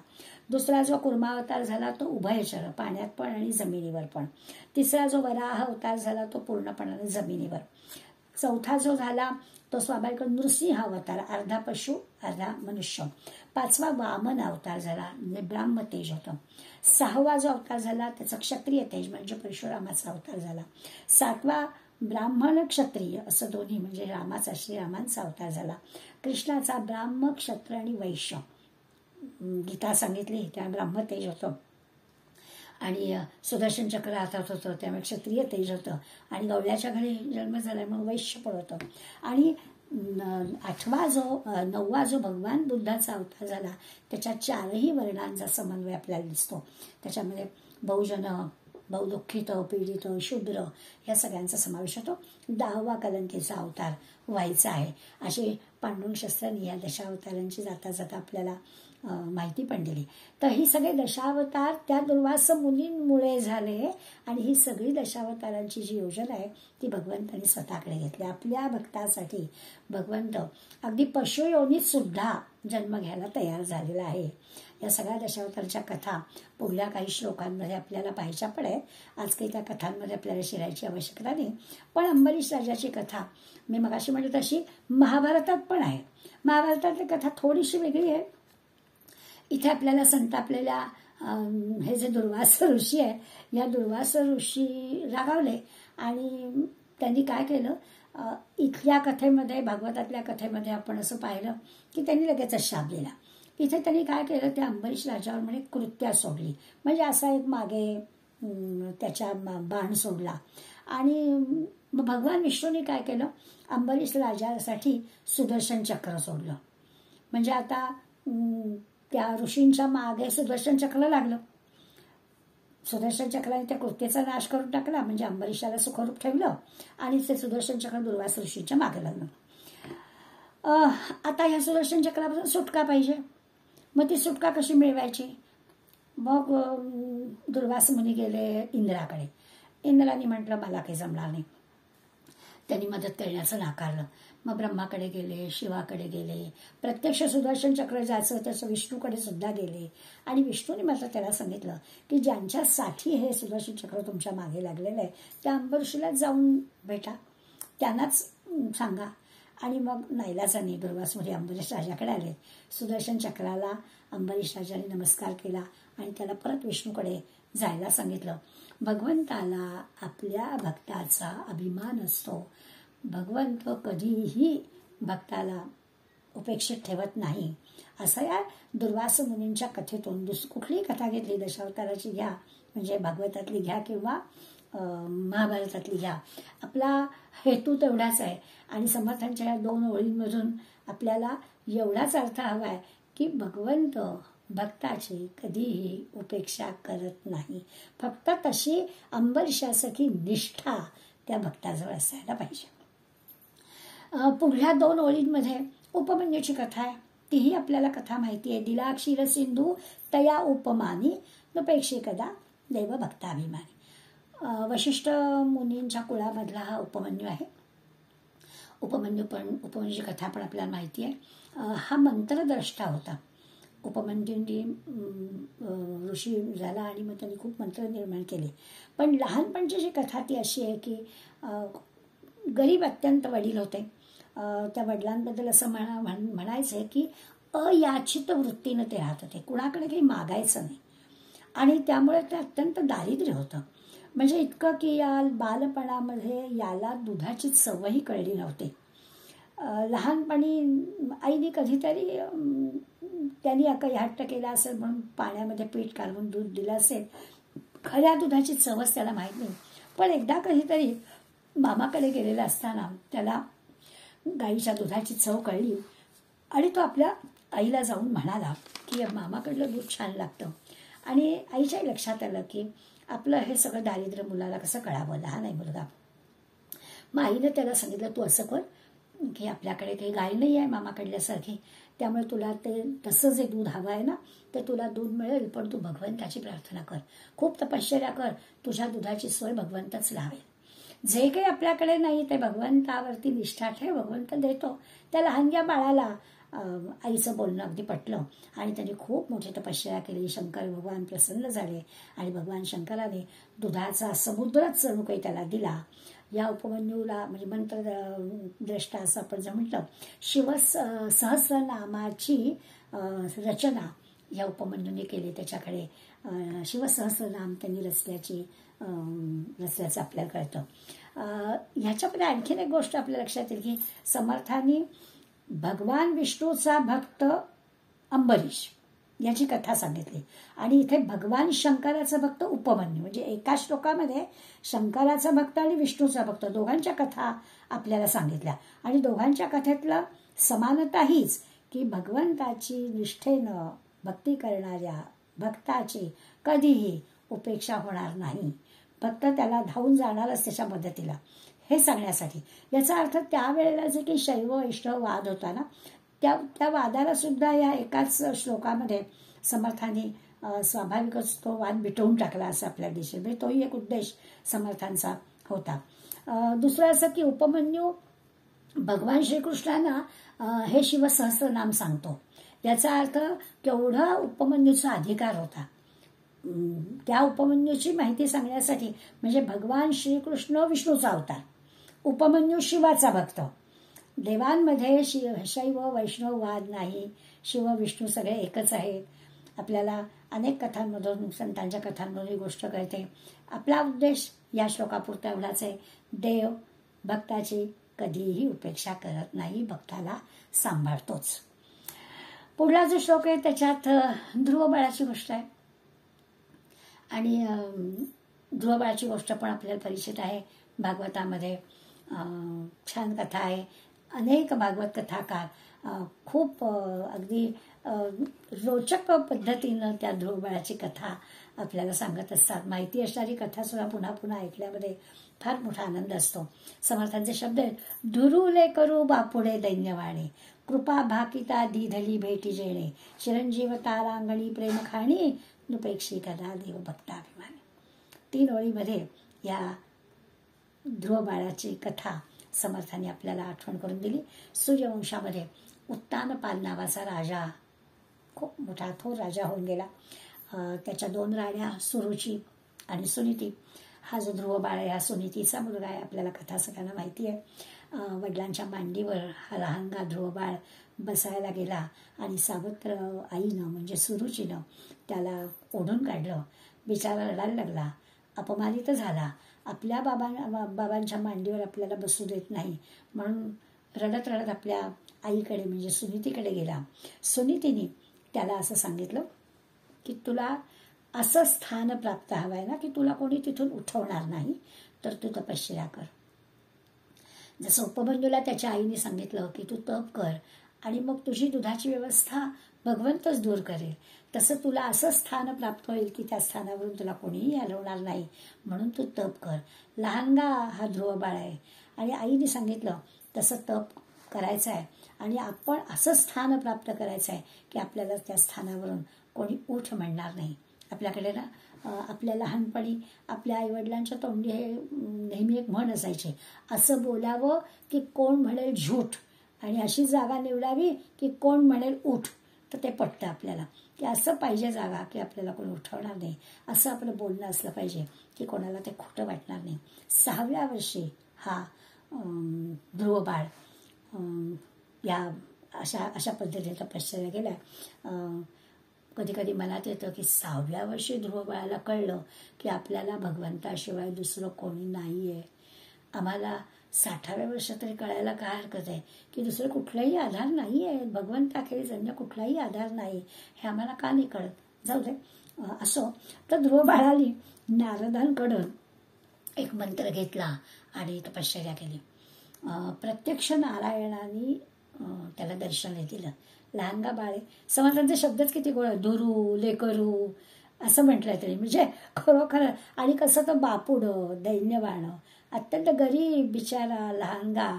दुसरा जो कुर्मावतार झाला तो उभयचर, पाण्यात पण आणि जमिनीवर पण. तिसरा जो वराह अवतार झाला तो पूर्णपणानं जमिनीवर. चौथा जो झाला तो स्वाभाविक नृसिंह अवतार, अर्धा पशु अर्धा मनुष्य. पाचवा वामन अवतार झाला, म्हणजे ब्राह्म तेज होतं. सहावा जो अवतार झाला त्याचा क्षत्रिय तेज म्हणजे परशुरामाचा अवतार झाला. सातवा ब्राह्मण क्षत्रिय असं दोन्ही म्हणजे रामाचा, श्रीरामांचा अवतार झाला. कृष्णाचा ब्राह्म क्षत्र आणि वैश्य गीता सांगितली, त्या ब्राह्म तेज होतं. आणि सुदर्शन चक्र हातात होतं त्यामुळे क्षत्रिय तेज होतं. आणि गवळ्याच्या घरी जन्म झाला म्हणून वैश्य पण होतं. आणि 9वा जो भगवान बुद्धाचा अवतार झाला त्याच्या 4ही वर्णांचा समन्वय आपल्याला दिसतो. त्याच्यामध्ये बहुजन, बहुदुःखित, पीडित, शूद्र या सगळ्यांचा समावेश होतो. 10वा कलंकीचा अवतार व्हायचा आहे. अशी पांडुरंग शास्त्रांनी या दशावतारांची जाता जाता आपल्याला माहिती पण दिली. तर ही सगळे दशावतार त्या दुर्वास मुनींमुळे झाले. आणि ही सगळी दशावतारांची जी योजना आहे ती भगवंतांनी स्वतःकडे घेतली. आपल्या भक्तासाठी भगवंत अगदी पशुयोनीत सुद्धा जन्म घ्यायला तयार झालेला आहे. या सगळ्या दशावतारांच्या कथा पुढल्या काही श्लोकांमध्ये आपल्याला पाहायच्या पण आहेत. आज काही त्या कथांमध्ये आपल्याला शिरायची आवश्यकता नाही. पण अंबरीश राजाची कथा मी मगाशी म्हटलं तशी महाभारतात पण आहे. महाभारतातली कथा थोडीशी वेगळी आहे. इथे आपल्याला संतापलेल्या हे जे दुर्वास ऋषी आहे, या दुर्वास ऋषी रागावले आणि त्यांनी काय केलं, इथल्या कथेमध्ये, भागवतातल्या कथेमध्ये आपण असं पाहिलं की त्यांनी लगेचच शाप दिला. इथे त्यांनी काय केलं, त्या अंबरीश राजावर म्हणे कृत्या सोडली. म्हणजे असा एक मागे त्याच्या बाण सोडला. आणि भगवान विष्णूने काय केलं, अंबरीश राजासाठी सुदर्शन चक्र सोडलं. म्हणजे आता त्या ऋषींच्या मागे सुदर्शन चक्र लागलं. सुदर्शन चक्राने त्या कृत्येचा नाश करून टाकला, म्हणजे अंबरीशाला सुखरूप ठेवलं आणि ते सुदर्शन चक्र दुर्वास ऋषींच्या मागे लागलं. आता ह्या सुदर्शन चक्रापासून सुटका पाहिजे. मग ती सुटका कशी मिळवायची? मग दुर्वास मुनी गेले इंद्राकडे. इंद्राने म्हटलं मला काही जमणार नाही. त्यांनी मदत करण्याचं नाकारलं. मग ब्रह्माकडे गेले, शिवाकडे गेले. प्रत्यक्ष सुदर्शन चक्र जायचं तसं विष्णूकडे सुद्धा गेले. आणि विष्णूने मात्र त्याला सांगितलं की ज्यांच्यासाठी हे सुदर्शन चक्र तुमच्या मागे लागलेलं आहे त्या अंबरीशीला जाऊन भेटा, त्यांनाच सांगा. आणि मग नाईलाजाने दुर्वास मुनी अंबरीश राजाकडे आले. सुदर्शन चक्राला अंबरीश राजाने नमस्कार केला आणि त्याला परत विष्णूकडे जायला सांगितलं. भगवंताला आपल्या भक्ताचा अभिमान असतो. भगवंत कधीही भक्ताला उपेक्षित ठेवत नाही. असं या दुर्वास मुनींच्या कथेतून कुठलीही कथा घेतली, दशावताराची घ्या म्हणजे भागवतातली घ्या किंवा महाभारतातली घ्या, आपला हेतू तेवढाच आहे. आणि समर्थांच्या या 2 ओळींमधून आपल्याला एवढाच अर्थ हवा आहे की भगवंत भक्ताची कधीही उपेक्षा करत नाही. फक्त तशी अंबरीशासारखी निष्ठा त्या भक्ताजवळ असायला पाहिजे. पुढल्या 2 ओळींमध्ये उपमन्यूची कथा आहे. तीही आपल्याला कथा माहिती आहे. दिला क्षीर सिंधू तया उपमानी नपेक्षी कदा देव भक्ताभिमानी. वशिष्ठ मुनींच्या कुळामधला हा उपमन्यू आहे. उपमन्यूची कथा पण आपल्याला माहिती आहे. हा मंत्रद्रष्टा होता. उपमन्यूंनी ऋषी झाला आणि मग त्यांनी खूप मंत्र निर्माण केले. पण लहानपणची जी कथा ती अशी आहे की गरीब अत्यंत वडील होते. त्या वडिलांबद्दल असं म्हणायचं आहे की अयाचित वृत्तीनं ते राहत होते. कुणाकडे काही मागायचं नाही. आणि त्यामुळे ते अत्यंत दारिद्र्य होतं. म्हणजे इतकं की या बालपणामध्ये याला दुधाची चवही कळली नव्हती. लहानपणी आईने कधीतरी त्यांनी काही हट्ट केला असेल म्हणून पाण्यामध्ये पीठ काढून दूध दिलं असेल. खऱ्या दुधाची चवच त्याला माहीत नाही. पण एकदा कधीतरी मामाकडे गेलेला असताना त्याला गाईच्या दुधाची चव कळली आणि तो आपल्या आईला जाऊन म्हणाला की मामाकडलं दूध छान लागतं. आणि आईच्याही लक्षात आलं की आपलं हे सगळं दारिद्र्य मुलाला कसं कळावं, लहान आहे मुलगा. मग आईनं त्याला सांगितलं, तू असं कर की आपल्याकडे काही गाय नाही आहे मामाकडल्यासारखी, त्यामुळे तुला ते तसं जे दूध हवं आहे ना ते तुला दूध मिळेल, पण तू भगवंताची प्रार्थना कर, खूप तपश्चर्या कर, तुझ्या दुधाची सोय भगवंतच लावेल. जे काही आपल्याकडे नाही ते भगवंतावरती निष्ठा ठेव, भगवंत देतो. त्या लहानग्या बाळाला आईचं बोलणं अगदी पटलं आणि त्यांनी खूप मोठी तपश्चर्या केली. शंकर भगवान प्रसन्न झाले आणि भगवान शंकराने दुधाचा समुद्रच जणू काही त्याला दिला. या उपमन्यूला म्हणजे मंत्रद्रष्टा असं आपण जर म्हटलं, शिवसहस्रनामाची रचना या उपमन्यूने केली. त्याच्याकडे शिवसहस्रनाम त्यांनी रचल्याचं आपल्याला कळतं. ह्याच्यामध्ये आणखीन एक गोष्ट आपल्या लक्षात येईल की समर्थांनी भगवान विष्णूचा भक्त अंबरीश याची कथा सांगितली आणि इथे भगवान शंकराचा भक्त उपमन्यू, म्हणजे एका श्लोकामध्ये शंकराचा भक्त आणि विष्णूचा भक्त दोघांच्या कथा आपल्याला सांगितल्या. आणि दोघांच्या कथेतलं समानता हीच की भगवंताची निष्ठेनं भक्ती करणाऱ्या भक्ताची कधीही उपेक्षा होणार नाही. भक्त त्याला धावून जाणारच त्याच्या मदतीला, हे सांगण्यासाठी. याचा अर्थ त्यावेळेला जे काही शैव वैष्णव वाद होता ना त्या वादाला सुद्धा या एकाच श्लोकामध्ये समर्थांनी स्वाभाविकच तो वाद मिटवून टाकला असं आपल्याला दिसेल. म्हणजे तोही एक उद्देश समर्थांचा होता. दुसरं असं की उपमन्यू भगवान श्रीकृष्णांना हे शिवसहस्रनाम सांगतो. याचा अर्थ केवढा उपमन्यूचा अधिकार होता. त्या उपमन्यूची माहिती सांगण्यासाठी, म्हणजे भगवान श्रीकृष्ण विष्णूचा अवतार, उपमन्यू शिवाचा भक्त. देवांमध्ये शैव वैष्णव वाद नाही, शिव विष्णू सगळे एकच आहेत. आपल्याला अनेक कथांमधून संतांच्या कथांमधून ही गोष्ट कळते. आपला उद्देश या श्लोकापुरता एवढाच आहे, देव भक्ताची कधीही उपेक्षा करत नाही, भक्ताला सांभाळतोच. पुढला जो श्लोक आहे त्याच्यात ध्रुवबाळाची गोष्ट आहे आणि ध्रुवबाळाची गोष्ट पण आपल्याला परिचित आहे. भागवतामध्ये छान कथा आहे. अनेक भागवत कथाकार खूप अगदी रोचक पद्धतीनं त्या ध्रुवबाळाची कथा आपल्याला सांगत असतात. माहिती असणारी कथा सुद्धा पुन्हा पुन्हा ऐकल्यामध्ये फार मोठा आनंद असतो. समर्थांचे शब्द आहेत, धुरुले करू बापुडे दैन्यवाणे, कृपा भाकिता दीधली भेटी जेणे, चिरंजीव तारांगणी प्रेम खाणी, नुपेक्षी कदा देव भक्ताभिमानी. 3 ओळीमध्ये या ध्रुवबाळाची कथा समर्थांनी आपल्याला आठवण करून दिली. सूर्यवंशामध्ये उत्तानपाल नावाचा राजा, खूप मोठा थोर राजा होऊन गेला. त्याच्या 2 राण्या सुरुची आणि सुनीती. हा जो ध्रुवबाळ आहे हा सुनीतीचा मुलगा आहे. आपल्याला कथा सगळ्यांना माहिती आहे. वडिलांच्या मांडीवर हा लहानगा ध्रुवबाळ बसायला गेला आणि सावत्र आईनं म्हणजे सुरुचीनं त्याला ओढून काढलं. बिचारा रडायला लागला, अपमानित झाला. आपल्या बाबांच्या मांडीवर आपल्याला बसू देत नाही म्हणून रडत रडत आपल्या आईकडे म्हणजे सुनीतीकडे गेला. सुनीतीने त्याला असं सांगितलं की तुला असं स्थान प्राप्त हवं आहे ना की तुला कोणी तिथून उठवणार नाही, तर तू तपश्चर्या कर. जसं उपमन्यूला त्याच्या आईने सांगितलं की तू तप कर आणि मग तुझी दुधाची व्यवस्था भगवंतच दूर करेल, तसं तुला असं स्थान प्राप्त होईल की त्या स्थानावरून तुला कोणीही हलवणार नाही, म्हणून तू तप कर. लहानगा हा ध्रुवबाळ आहे आणि आईने सांगितलं तसं तप करायचं आहे आणि आपण असं स्थान प्राप्त करायचं आहे की आपल्याला त्या स्थानावरून कोणी उठ म्हणणार नाही. आपल्याकडे ना आपल्या लहानपणी आपल्या आईवडिलांच्या तोंडी हे नेहमी एक म्हण असायची, असं बोलावं की कोण म्हणेल झूठ आणि अशी जागा निवडावी की कोण म्हणेल उठ. तर ते पटतं आपल्याला की असं पाहिजे जागा की आपल्याला कोणी उठवणार नाही, असं आपलं बोलणं असलं पाहिजे की कोणाला ते खोटं वाटणार नाही. 6व्या वर्षी हा ध्रुवबाळ या अशा पद्धतीने तपश्चर्या केल्या. कधी कधी मनात येतं की 6व्या वर्षी ध्रुव बाळाला कळलं की आपल्याला भगवंताशिवाय दुसरं कोणी नाही आहे. आम्हाला 60व्या वर्षात तरी कळायला काय हरकत आहे की दुसरं कुठलाही आधार नाही आहे, भगवंताखेरीज अन्य कुठलाही आधार नाही, हे आम्हाला का नाही कळत. जाऊ दे. असो, तर ध्रुव बाळाने नारदांकडून एक मंत्र घेतला आणि तपश्चर्या केली. प्रत्यक्ष नारायणाने त्याला दर्शन दिलं. लहानगा बाळे, समर्थांचे शब्दच किती गोळ, दुरू लेकरू असं म्हटलंय तरी, म्हणजे खरोखर. आणि कसं तो बापूड दैन्यवाण, अत्यंत गरीब बिचारा लहानगा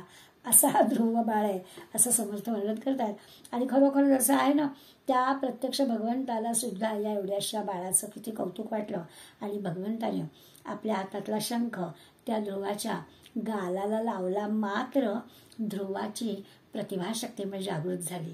असा हा ध्रुव बाळ आहे असं समर्थ वर्णन करतात. आणि खरोखर जसं आहे ना, त्या प्रत्यक्ष भगवंताला सुद्धा या एवढ्याशा बाळाचं किती कौतुक वाटलं. आणि भगवंताने आपल्या हातातला शंख त्या ध्रुवाच्या गालाला लावला, मात्र ध्रुवाची प्रतिभाशक्ती म्हणजे जागृत झाली.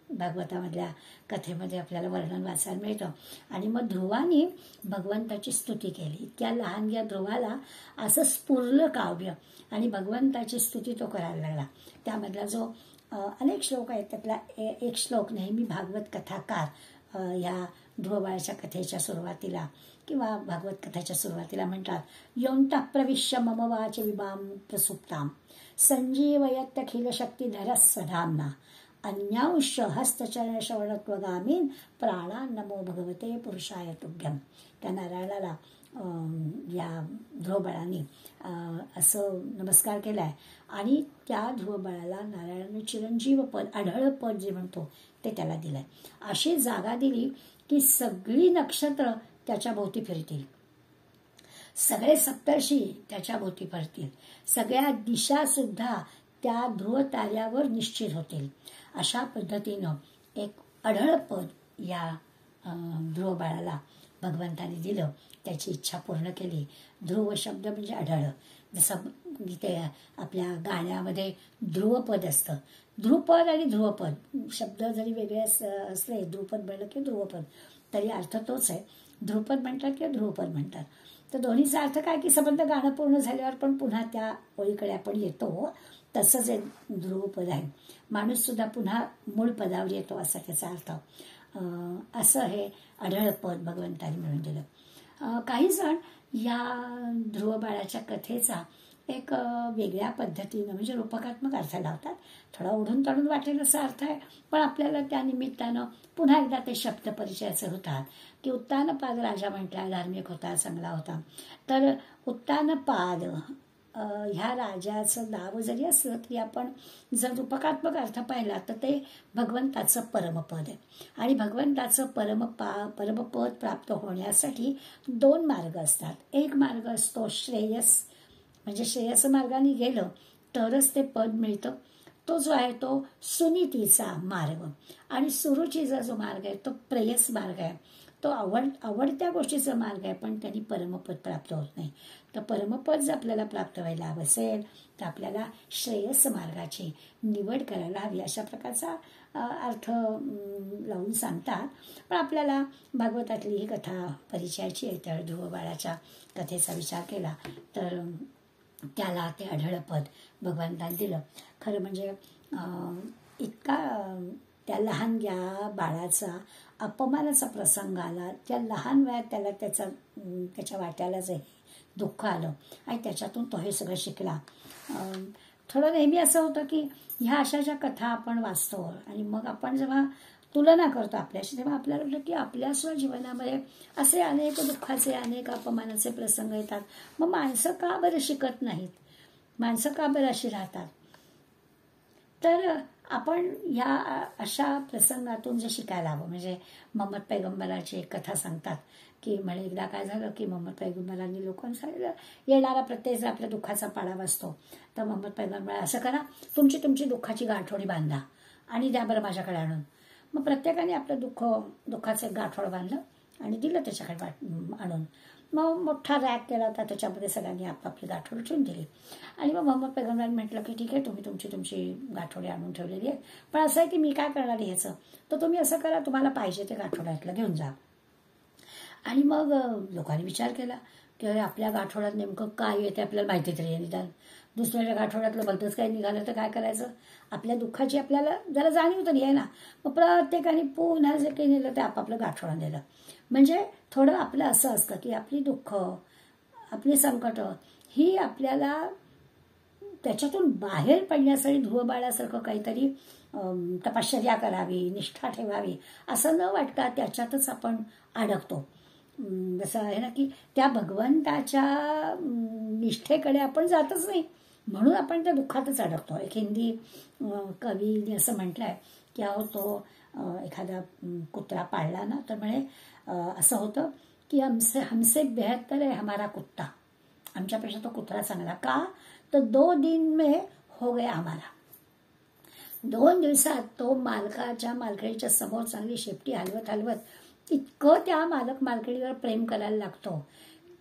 भागवतामधल्या कथेमध्ये आपल्याला वर्णन वाचायला मिळतं. आणि मग ध्रुवानी भगवंताची स्तुती केली. इतक्या लहान या ध्रुवाला असं स्फुरलं काव्य आणि भगवंताची स्तुती तो करायला लागला. त्यामधला जो अनेक श्लोक आहेत त्यातला एक श्लोक नेहमी भागवत कथाकार या ध्रुवबाळाच्या कथेच्या सुरुवातीला किंवा भागवत कथेच्या सुरुवातीला म्हणतात, योंता प्रविश्य मम वाच विभाम प्रसुप्ताम संजीवयत्यखिल शक्तिधर स्वधामना अन्यांश हस्तचरण श्रवणत्वगामीन प्राणा नमो भगवते पुरुषाय तुभ्यम. त्या नारायणाला या ध्रुवबाळाने असं नमस्कार केलाय. आणि त्या ध्रुवबाळाला नारायणाने चिरंजीव पद, आढळ पद जे म्हणतो ते त्याला दिलंय. अशी जागा दिली की सगळी नक्षत्र त्याच्या भोवती फिरतील, सगळे सप्तर्षी त्याच्या भोवती फिरतील, सगळ्या दिशा सुद्धा त्या ध्रुव ताऱ्यावर निश्चित होतील. अशा पद्धतीनं एक अढळ पद या ध्रुव बाळाला भगवंताने दिलं, त्याची इच्छा पूर्ण केली. ध्रुव शब्द म्हणजे अढळ. जसं गीते आपल्या गाण्यामध्ये ध्रुवपद असतं, ध्रुपद आणि ध्रुवपद शब्द जरी वेगळे असले, ध्रुपद म्हणलं की ध्रुवपद, तरी अर्थ तोच आहे. ध्रुपद म्हणतात किंवा ध्रुवपद म्हणतात. तर दोन्हीचा अर्थ काय की संबंध गाणं पूर्ण झाल्यावर पण पुन्हा त्या ओळीकडे आपण येतो, तसंच एक ध्रुवपद आहे. माणूस सुद्धा पुन्हा मूळ पदावर येतो असा त्याचा अर्थ. असं हे अढळ पद भगवंताने मिळून दिलं. काही जण या ध्रुव बाळाच्या कथेचा एक वेगळ्या पद्धतीनं म्हणजे रूपकात्मक अर्थ लावतात. थोडा ओढून तडून वाटेल असा अर्थ आहे, पण आपल्याला त्या निमित्तानं पुन्हा एकदा ते शब्द परिचयाचे होतात की उत्तानपाद राजा म्हटला, धार्मिक होता, चांगला होता. तर उत्तानपाद ह्या राजाचं नाव जरी असलं तरी आपण जर रूपकात्मक अर्थ पाहिला तर ते भगवंताचं परमपद आहे. आणि भगवंताचं परमपद प्राप्त होण्यासाठी 2 मार्ग असतात. एक मार्ग असतो श्रेयस, म्हणजे श्रेयस मार्गाने गेलं तरच ते पद मिळतं. तो जो आहे तो सुनीतीचा मार्ग. आणि सुरुचीचा जो मार्ग आहे तो प्रेयस मार्ग आहे. तो आवडत्या गोष्टीचा मार्ग आहे, पण त्यांनी परमपद प्राप्त होत नाही. तर परमपद जर आपल्याला प्राप्त व्हायला हवं असेल तर आपल्याला श्रेयस मार्गाची निवड करायला हवी, अशा प्रकारचा अर्थ लावून सांगतात. पण आपल्याला भागवतातली ही कथा परिचयाची आहे. तर ध्रुव बाळाच्या कथेचा विचार केला तर त्याला ते अढळ पद भगवंताने दिलं. खरं म्हणजे इतका त्या लहानग्या बाळाचा अपमानाचा प्रसंग आला. त्या लहान वयात त्याला त्याच्या वाट्याला जे दुःख आलं आणि त्याच्यातून तो हे सगळं शिकला. थोडं नेहमी असं होतं की ह्या अशा ज्या कथा आपण वाचतो आणि मग आपण जेव्हा तुलना करतो आपल्याशी, तेव्हा आपल्याला वाटतं की आपल्या जीवनामध्ये असे अनेक दुःखाचे, अनेक अपमानाचे प्रसंग येतात. मग माणसं का बरं शिकत नाहीत, माणसं का बरं अशी राहतात? तर आपण या अशा प्रसंगातून जे शिकायला हवं. म्हणजे मोहम्मद पैगंबराची एक कथा सांगतात की म्हणे एकदा काय झालं की मोहम्मद पैगंबरांनी लोकांना सांगितलं, येणारा प्रत्येक जर आपल्या दुःखाचा पाडा वाचतो तर मोहम्मद पैगंबर असं करा, तुमची दुःखाची गाठोडी बांधा आणि द्या बरं माझ्याकडे आणून. मग प्रत्येकाने आपलं दुःखाचं गाठोड बांधलं आणि दिलं त्याच्याकडे आणून. मग मोठा रॅक केला होता, त्याच्यामध्ये सगळ्यांनी आपापली गाठोडी ठेवून दिली. आणि मग मोहम्मद पैगंबरांनी म्हटलं की ठीक आहे, तुम्ही तुमची गाठोडी आणून ठेवलेली आहे, पण असं आहे की मी काय करणार ह्याचं, तर तुम्ही असं करा, तुम्हाला पाहिजे ते गाठोड्यातलं घेऊन जा. आणि मग लोकांनी विचार केला, की आपल्या गाठोड्यात नेमकं काय येते आपल्याला माहिती तरी आहे निदान. दुसऱ्याच्या गाठोड्यातलं भलतंच काही निघालं तर काय करायचं. आपल्या दुःखाची आपल्याला जरा जाणीव तरी आहे ना. मग प्रत्येकाने पुन्हा जे काही नेलं ते आपापलं गाठोडं नेलं. म्हणजे थोडं आपलं असं असतं की आपली दुःख, आपली संकट ही आपल्याला त्याच्यातून बाहेर पडण्यासाठी ध्रुवबाळासारखं काहीतरी तपश्चर्या करावी, निष्ठा ठेवावी असं न वाटता त्याच्यातच आपण अडकतो. जसं आहे ना की त्या भगवंताच्या निष्ठेकडे आपण जातच नाही, म्हणून आपण त्या दुःखातच अडकतो. एक हिंदी कवीने असं म्हटलंय की अहो तो एखादा कुत्रा पाळला ना तर म्हणे असं होतं की हमसे बेहतर है हमारा कुत्ता. आमच्यापेक्षा तो कुत्रा चांगला. का तर 2 दिन में हो गया हमारा. 2 दिवसात तो मालकाच्या समोर चांगली शेपटी हलवत हलवत इतकं त्या मालकिणीवर प्रेम करायला लागतो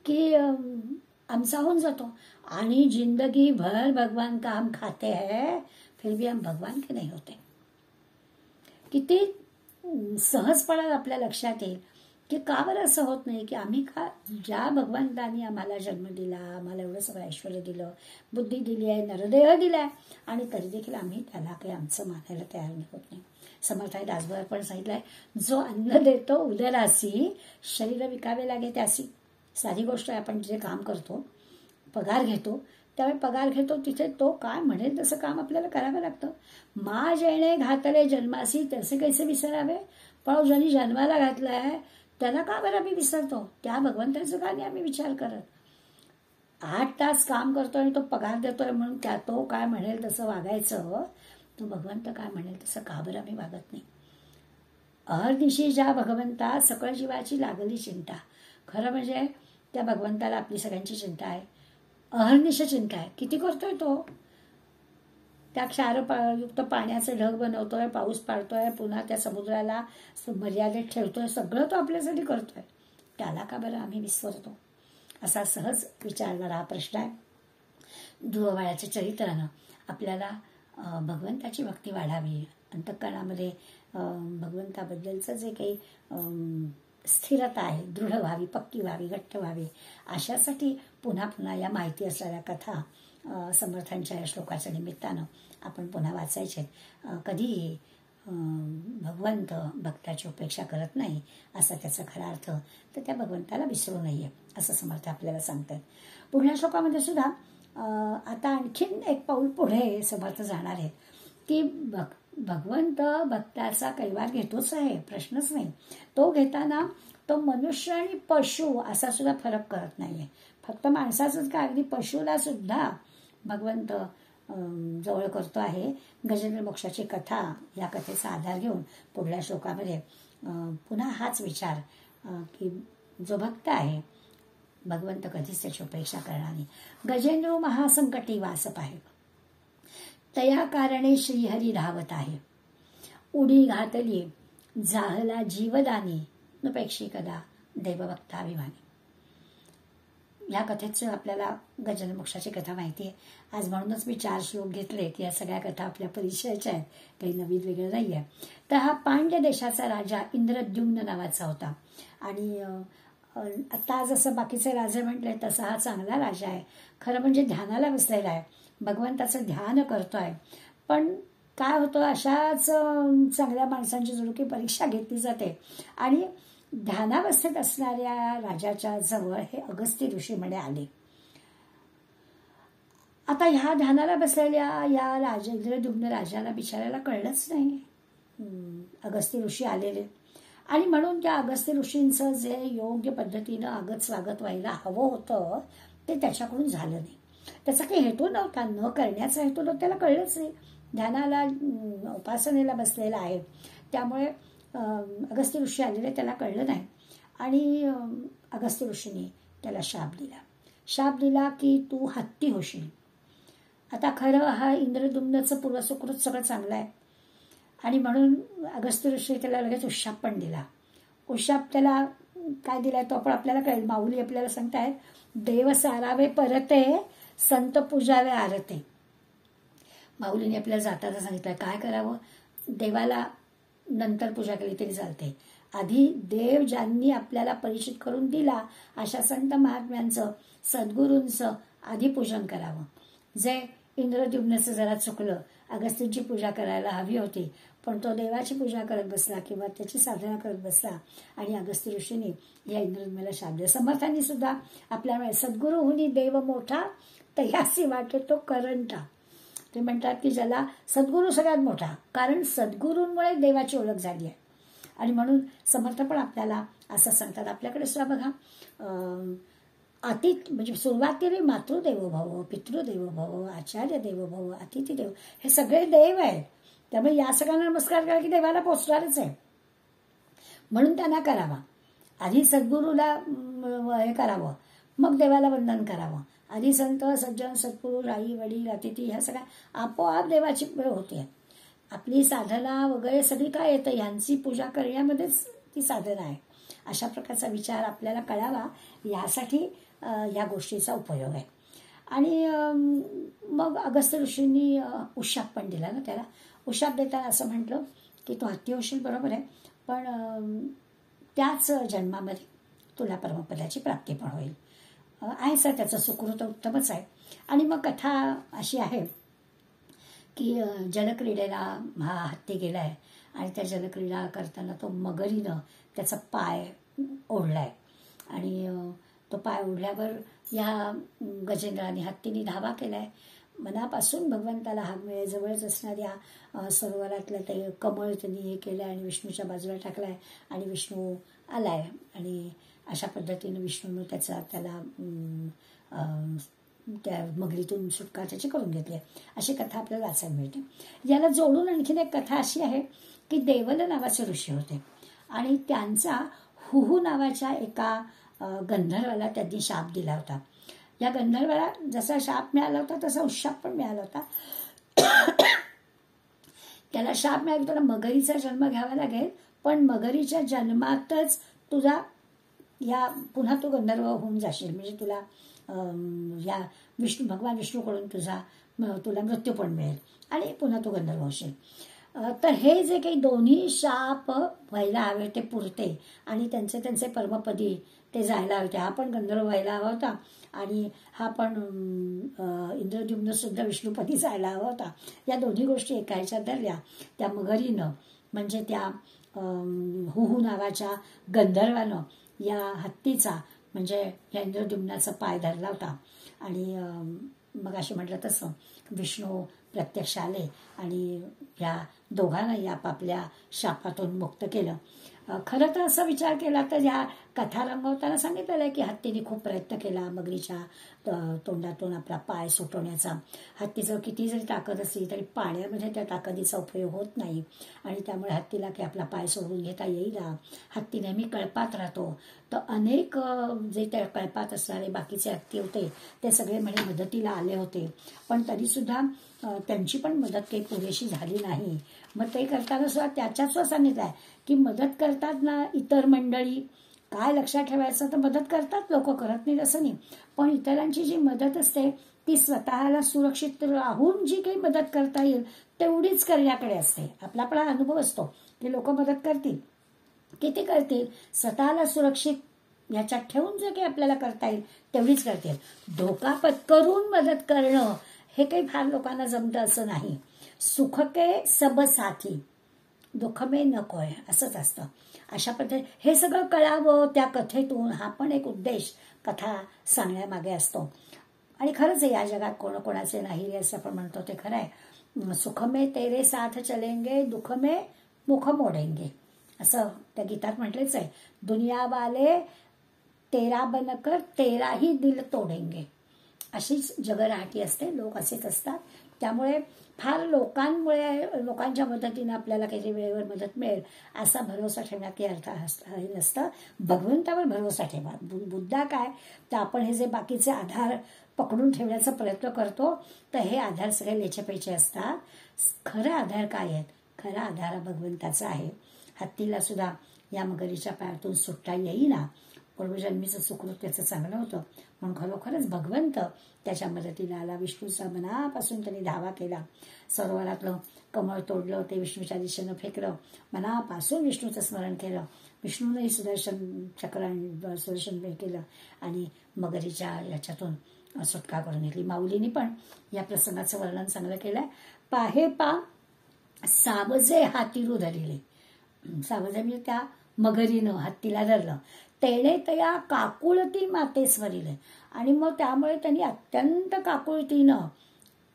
की आमचा होऊन जातो. आणि जिंदगी भर भगवान का हम खाते हैं फिर भी हम भगवान के नहीं होते. किती सहजपणे आपल्या लक्षात येईल की का बरं असं होत नाही की आम्ही का ज्या भगवंतांनी आम्हाला जन्म दिला, आम्हाला एवढं सगळं ऐश्वर्य दिलं, बुद्धी दिली आहे, नरदेह दिलाय, आणि तरी देखील आम्ही त्याला काही आमचं मानायला तयार होत नाही. समर्थाने दासबोधात पण सांगितलंय, जो अन्न देतो उदरासी शरीर विकावे लागे त्यासी. साधी गोष्ट आहे, आपण जे काम करतो, पगार घेतो, त्यावेळी पगार घेतो तिथे तो काय म्हणेल तसं काम आपल्याला करावं लागतं. मा जेणे घातले जन्मासी तसे कैसे विसरावे. पण ज्यांनी जन्माला घातलाय त्याला का बरं आम्ही विसरतो. त्या भगवंताचं का नाही आम्ही विचार करत. 8 तास काम करतोय आणि तो पगार देतोय म्हणून तो काय म्हणेल तसं वागायचं. तो भगवंत काय म्हणेल तसं का बरं आम्ही वागत नाही. अहर्निशी ज्या भगवंता सकळ जीवाची लागली चिंता. खरं म्हणजे त्या भगवंताला आपली सगळ्यांची चिंता आहे. अहर्निश चिंता आहे. किती करतोय तो. त्या क्षारयुक्त पाण्याचे ढग बनवतोय, पाऊस पाडतोय, पुन्हा त्या समुद्राला मर्यादेत ठेवतोय. सगळं तो आपल्यासाठी करतोय. त्याला का बरं आम्ही विसरतो. असा सहज विचारणारा हा प्रश्न आहे. ध्रुवबाळाच्या चरित्रानं आपल्याला भगवंताची भक्ती वाढावी, अंतःकरणामध्ये भगवंताबद्दलचं जे काही स्थिरता आहे दृढ व्हावी, पक्की व्हावी, घट्ट व्हावी, अशासाठी पुन्हा पुन्हा या माहिती असलेल्या कथा समर्थांच्या या श्लोकाच्या निमित्तानं आपण पुन्हा वाचायचे. कधीही भगवंत भक्ताची उपेक्षा करत नाही असा त्याचा खरा अर्थ. तर त्या भगवंताला विसरू नये असं समर्थ आपल्याला सांगतात. पुढल्या श्लोकामध्ये सुद्धा आता आणखीन एक पाऊल पुढे समर्थ जाणार आहेत की भगवंत भक्ताचा कैवार घेतोच आहे, प्रश्नच नाही. तो घेताना तो मनुष्य आणि पशु असा सुद्धा फरक करत नाहीये. फक्त माणसाचंच का, अगदी पशुला सुद्धा भगवंत जवळ करतो आहे. गजेंद्र मोक्षाची कथा या कथेचा आधार घेऊन पुढल्या श्लोकामध्ये पुन्हा हाच विचार की जो भक्त आहे भगवंत कधीच त्याची उपेक्षा करणार नाही. गजेंद्र महासंकटी वास पाहे तया कारणे श्रीहरी धावत आहे. उडी घातली जाहला जीवदानी नुपेक्षी कदा देवभक्ताभिमानी. या कथेचं आपल्याला गजेंद्र मोक्षाची कथा माहिती आहे. आज म्हणूनच मी 4 श्लोक घेतले की या सगळ्या कथा आपल्या परिचयाच्या आहेत, काही नवीन वेगळं नाही आहे. तर हा पांड्य देशाचा राजा इंद्रद्युम्न नावाचा होता. आणि आता जसं बाकीचे राजे म्हटले तसा हा चांगला राजा आहे. खरं म्हणजे ध्यानाला बसलेला आहे, भगवंताचं ध्यान करतोय. पण काय होतं, अशाच चांगल्या माणसांची जणू परीक्षा घेतली जाते. आणि ध्यानावस्थेत असणाऱ्या राजाच्या जवळ हे अगस्त्य ऋषी म्हणे आले. आता ह्या ध्यानाला बसलेल्या या इंद्रद्युम्न राजाला बिचारायला कळलंच नाही अगस्त्य ऋषी आलेले. आणि म्हणून त्या अगस्त्य ऋषींचं जे योग्य पद्धतीनं आगत स्वागत व्हायला हवं होतं ते त्याच्याकडून झालं नाही. त्याचा काही हेतू नव्हता, न करण्याचा हेतू नव्हता, त्याला कळलंच नाही. ध्यानाला उपासनेला बसलेला आहे, त्यामुळे अगस्त्य ऋषी आलेले त्याला कळलं नाही. आणि अगस्त्य ऋषींनी त्याला शाप दिला की तू हत्ती होशील. आता खरं हा इंद्रद्युम्नचं पूर्वसुकृत सगळं चांगलं आहे आणि म्हणून अगस्त्य ऋषी त्याला लगेच उशाप पण दिला. उशाप त्याला काय दिलाय तो आपण आपल्याला कळेल. माऊली आपल्याला सांगतायत, देव सारावे परते संत पूजावे आरते. माऊलीने आपल्याला जाताना सांगितलंय काय करावं. देवाला नंतर पूजा केली तरी चालते, आधी देव ज्यांनी आपल्याला परिचित करून दिला अशा संत महात्म्यांचं, सद्गुरूंचं आधी पूजन करावं. जे इंद्रद्युम्नाचं जरा चुकलं, अगस्त्यांची पूजा करायला हवी होती, पण तो देवाची पूजा करत बसला किंवा त्याची साधना करत बसला आणि अगस्त्य ऋषींनी या इंद्रद्युम्नाला शाप दिला. समर्थांनी सुद्धा आपल्याला सद्गुरू हुनी देव मोठा तयासी वाटे तो करंटा. ते म्हणतात की ज्याला सद्गुरू सगळ्यात मोठा, कारण सद्गुरूंमुळे देवाची ओळख झाली आहे. आणि म्हणून समर्थ पण आपल्याला असं सांगतात. आपल्याकडे सुद्धा बघा म्हणजे सुरुवात केली मातृदेवो भव, पितृदेवो भव, आचार्य देवो भव, अतिथी देव, हे सगळे देव आहेत. त्यामुळे या सगळ्यांना नमस्कार करा की देवाला पोचणारच आहे, म्हणून त्यांना करावा. आधी सद्गुरूला हे करावं, मग देवाला वंदन करावं. आधी संत सज्जन सत्पुरुष आई वडील अतिथी ह्या सगळ्या आपोआप देवाची होते. आपली साधना वगैरे सगळी काय येतं, ह्यांची पूजा करण्यामध्येच ती साधना आहे. अशा प्रकारचा विचार आपल्याला कळावा यासाठी या गोष्टीचा उपयोग आहे. आणि मग अगस्त्य ऋषींनी उशाप पण दिला ना त्याला. उशाप देताना असं म्हटलं की तू हत्ती होशील, बरोबर आहे, पण त्याच जन्मामध्ये तुला परमपदाची प्राप्ती पण होईल. आहे सर, त्याचं सुकृत उत्तमच आहे. आणि मग कथा अशी आहे की जलक्रीडेला हा हत्ती गेलाय आणि त्या जलक्रीडा करताना तो मगरीनं त्याचा पाय ओढलाय आणि तो पाय ओढल्यावर या गजेंद्राने हत्तीने धावा केलाय. मनापासून भगवंताला हाक मिळेल. जवळच असणाऱ्या सरोवरातलं ते कमळ त्यांनी हे केलंय आणि विष्णूच्या बाजूला टाकलाय आणि विष्णू आलाय आणि अशा पद्धतीनं विष्णूनं त्याला त्या मगरीतून सुटका त्याची करून घेतली. अशी कथा आपल्याला वाचायला मिळते. याला जोडून आणखीन एक कथा अशी आहे की देवल नावाचे ऋषी होते आणि त्यांचा हुहू नावाच्या एका गंधर्वाला त्यांनी शाप दिला होता. या गंधर्वाला जसा शाप मिळाला होता तसा उशाप पण मिळाला होता. त्याला शाप मिळाला, त्याला मगरीचा जन्म घ्यावा लागेल, पण मगरीच्या जन्मातच तुझा पुन्हा तू गंधर्व होऊन जाशील, म्हणजे तुला या भगवान विष्णूकडून तुला मृत्यू पण मिळेल आणि पुन्हा तू गंधर्व होशील. तर हे जे काही दोन्ही शाप व्हायला हवे ते पुरते आणि त्यांचे परमपदी ते जायला हवे. हा पण गंधर्व व्हायला हवा होता आणि हा पण इंद्रद्युम्न सुद्धा विष्णूपदी जायला हवा होता. या दोन्ही गोष्टी एका ह्याच्यात धरल्या. त्या मगरीनं म्हणजे त्या हुहू नावाच्या गंधर्वानं या हत्तीचा म्हणजे या इंद्रद्युम्नाचा पाय धरला होता आणि मग असे म्हटलं तसं विष्णू प्रत्यक्ष आले आणि या दोघांनाही आपापल्या शापातून मुक्त केलं. खरं तर असा विचार केला तर या कथा रंगवताना सांगितलेलं आहे की हत्तीने खूप प्रयत्न केला मगरीच्या तोंडातून आपला पाय सुटवण्याचा. हत्तीचं किती जरी ताकद असली तरी पाण्यामध्ये त्या ताकदीचा उपयोग होत नाही आणि त्यामुळे हत्तीला की आपला पाय सोडून घेता येईल. हत्ती नेहमी कळपात राहतो. तर अनेक जे त्या कळपात असणारे बाकीचे हत्ती होते ते सगळे म्हणजे मदतीला आले होते, पण तरीसुद्धा त्यांची पण मदत काही पुरेशी झाली नाही. मग ते करताना सुद्धा त्याच्यात सुद्धा सांगितलं आहे की मदत करतात ना इतर मंडळी, काय लक्षात ठेवायचं तर मदत करतात लोक, करत नाहीत असं नाही, पण इतरांची जी मदत असते ती स्वतःला सुरक्षित राहून जी काही मदत करता येईल तेवढीच करण्याकडे असते. आपला पण अनुभव असतो की लोक मदत करतील, किती करतील, स्वतःला सुरक्षित याच्यात ठेवून जे काही आपल्याला करता येईल तेवढीच करतील. धोका पत्करून मदत करणं हे काही फार लोकांना जमतं असं नाही. सुख के सब साथी, दुःख मे नकोय असंच असतं. अशा पद्धती हे सगळं कळावं त्या कथेतून, हा पण एक उद्देश कथा सांगण्यामागे असतो. आणि खरंच आहे या जगात कोणाचे नाही रे असं आपण म्हणतो ते खरं आहे. सुख में तेरे साथ चलेंगे, दुःख में मुख मोडेंगे असं त्या गीतात म्हटलेच आहे. दुनिया वाले तेरा बनकर तेरा ही दिल तोडेंगे, अशीच जगराहाटी असते. लोक असेच असतात. त्यामुळे फार लोकांच्या मदतीनं आपल्याला काही वेळेवर मदत मिळेल असा भरोसा ठेवण्यात काही अर्थ नसतं. भगवंतावर भरोसा ठेवा. बुद्धा काय तर आपण हे जे बाकीचे आधार पकडून ठेवण्याचा प्रयत्न करतो तर हे आधार सगळे लेचेपेचे असतात. खरा आधार काय आहेत? खरा आधार भगवंताचा आहे. हत्तीला सुद्धा या मगरीच्या पायातून सुटता येईना, पूर्वजन्मीचं सुकृत त्याचं चांगलं होतं म्हणून खरोखरच भगवंत त्याच्या मदतीला आला. विष्णूचा मनापासून त्यांनी धावा केला. सरोवरातलं कमळ तोडलं, ते विष्णूच्या दिशेनं फेकलं, मनापासून विष्णूचं स्मरण केलं. विष्णूनंही सुदर्शन चक्र आणि सुदर्शन केलं आणि मगरीच्या याच्यातून सुटका करून घेतली. माऊलींनी पण या प्रसंगाचं वर्णन चांगलं केलंय. पाहे पा सावजे हातीरू धरिले. सावजे म्हणजे त्या मगरीनं हत्तीला धरलं. तेणे तया काकुळती मातेस्वरिले. आणि मग त्यामुळे त्यांनी अत्यंत काकुळतीनं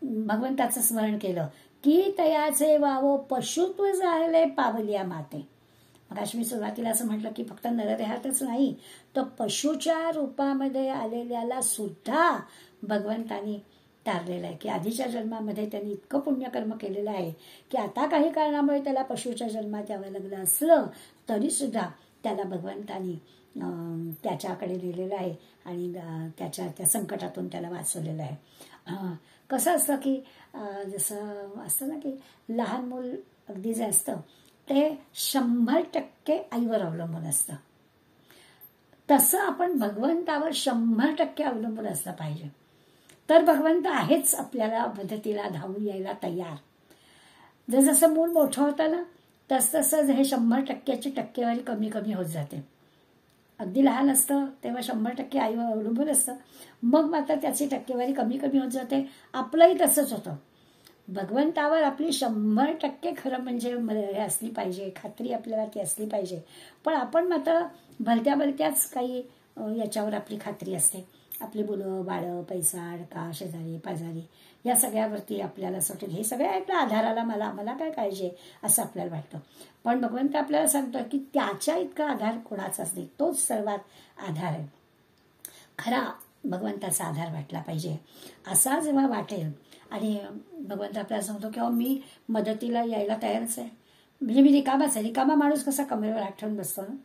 भगवंताचं स्मरण केलं की तयाचे वावो पशुत्व जायले पावलिया माते. मग मी सुरुवातीला असं म्हटलं की फक्त नरदेहातच नाही तर पशुच्या रूपामध्ये आलेल्याला सुद्धा भगवंतानी तारलेलं आहे की आधीच्या जन्मामध्ये त्यांनी इतकं पुण्यकर्म केलेलं आहे की आता काही कारणामुळे त्याला पशुच्या जन्मात यावं लागलं असलं तरी सुद्धा त्याला भगवंतानी त्याच्याकडे नेलेलं आहे आणि त्या संकटातून त्याला वाचवलेलं आहे. कसं असतं की जसं असतं ना की लहान मूल अगदी जे असतं ते 100% आईवर अवलंबून असतं, तसं आपण भगवंतावर 100% अवलंबून असलं पाहिजे. तर भगवंत आहेच आपल्याला मदतीला धावून यायला तयार. जसं मूल मोठं होतं ना तसं हे 100%ची टक्केवारी कमी कमी होत जाते. अगदी लहान असतं तेव्हा 100% आईवर अवलंबून असतं, मग मात्र त्याची टक्केवारी कमी कमी होत जाते. आपलंही तसंच होतं. भगवंतावर आपली 100% खरं म्हणजे हे असली पाहिजे, खात्री आपल्याला ती असली पाहिजे. पण आपण मात्र भलत्या भलत्याच काही याच्यावर आपली खात्री असते. आपली मुलं बाळं पैसा अडका शेजारी पाजारी या सगळ्यावरती आपल्याला असं वाटतं हे सगळ्या आपल्या आधाराला मला काय काळजी आहे असं आपल्याला वाटतं. पण भगवंत आपल्याला सांगतो की त्याच्या इतका आधार कोणाचाच नाही, तोच सर्वात आधार आहे. खरा भगवंताचा आधार वाटला पाहिजे. असा जेव्हा वाटेल आणि भगवंत आपल्याला सांगतो की मी मदतीला यायला तयारच आहे, म्हणजे मी रिकामाच आहे. रिकामा माणूस कसा कमरेवर हात ठेवून बसतो ना,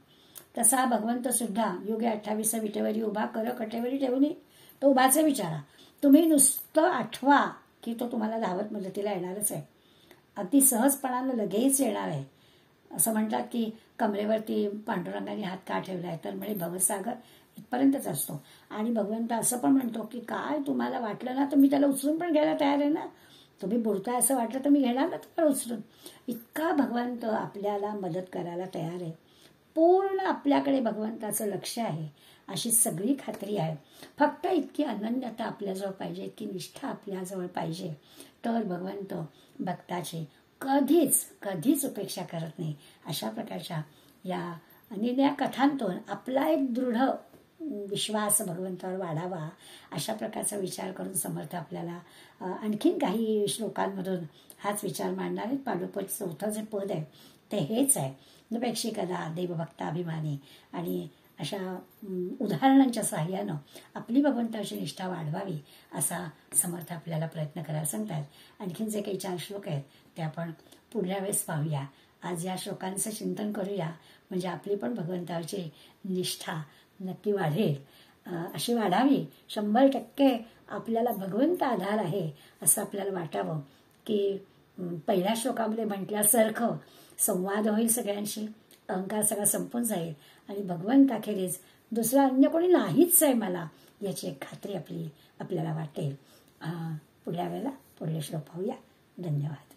तसा हा भगवंत सुद्धा योगे 28 विटेवरी उभा कर कटेवरी ठेवून तो उभाच विचारा. तुम्ही नुसतं आठवा की तो तुम्हाला धावत मदतीला येणारच आहे, अगदी सहजपणानं लगेच येणार आहे. असं म्हणतात की कमरेवरती पांडुरंगाने हात का ठेवलाय तर म्हणजे भवसागर इथपर्यंतच असतो. आणि भगवंत असं पण म्हणतो की काय तुम्हाला वाटलं ना तर मी त्याला उचलून पण घ्यायला तयार आहे ना, तुम्ही बुडताय असं वाटलं तर मी घेणार ना तुम्हाला उचलून. इतका भगवंत आपल्याला मदत करायला तयार आहे. पूर्ण आपल्याकडे भगवंताचं लक्ष आहे अशी सगळी खात्री आहे. फक्त इतकी अनन्यता आपल्याजवळ पाहिजे, इतकी निष्ठा आपल्याजवळ पाहिजे, तर भगवंत भक्ताची कधीच उपेक्षा करत नाही. अशा प्रकारच्या या अनिर्णय कथांतून आपला एक दृढ विश्वास भगवंतावर वाढावा अशा प्रकारचा विचार करून समर्थ आपल्याला आणखीन काही श्लोकांमधून हाच विचार मांडणार आहेत. पादुपद 4थं जे पद आहे ते हेच आहे, नपेक्षिकदा देवभक्ताभिमानी. आणि अशा उदाहरणांच्या साहाय्यानं आपली भगवंताची निष्ठा वाढवावी असा समर्थ आपल्याला प्रयत्न करायला सांगतात. आणखीन जे काही 4 श्लोक आहेत ते आपण पुढल्या वेळेस पाहूया. आज या श्लोकांचं चिंतन करूया, म्हणजे आपली पण भगवंताची निष्ठा नक्की वाढेल. अशी वाढावी. 100% आपल्याला भगवंत आधार आहे असं आपल्याला वाटावं. की पहिल्या श्लोकामध्ये म्हटल्यासारखं संवाद होईल सगळ्यांशी, अहंकार सगळा संपून जाईल आणि भगवंताखेरीज दुसरा अन्य कोणी नाहीच आहे मला याची एक खात्री आपल्याला वाटेल. पुढल्या वेळेला पुढले श्लोक पाहूया. धन्यवाद.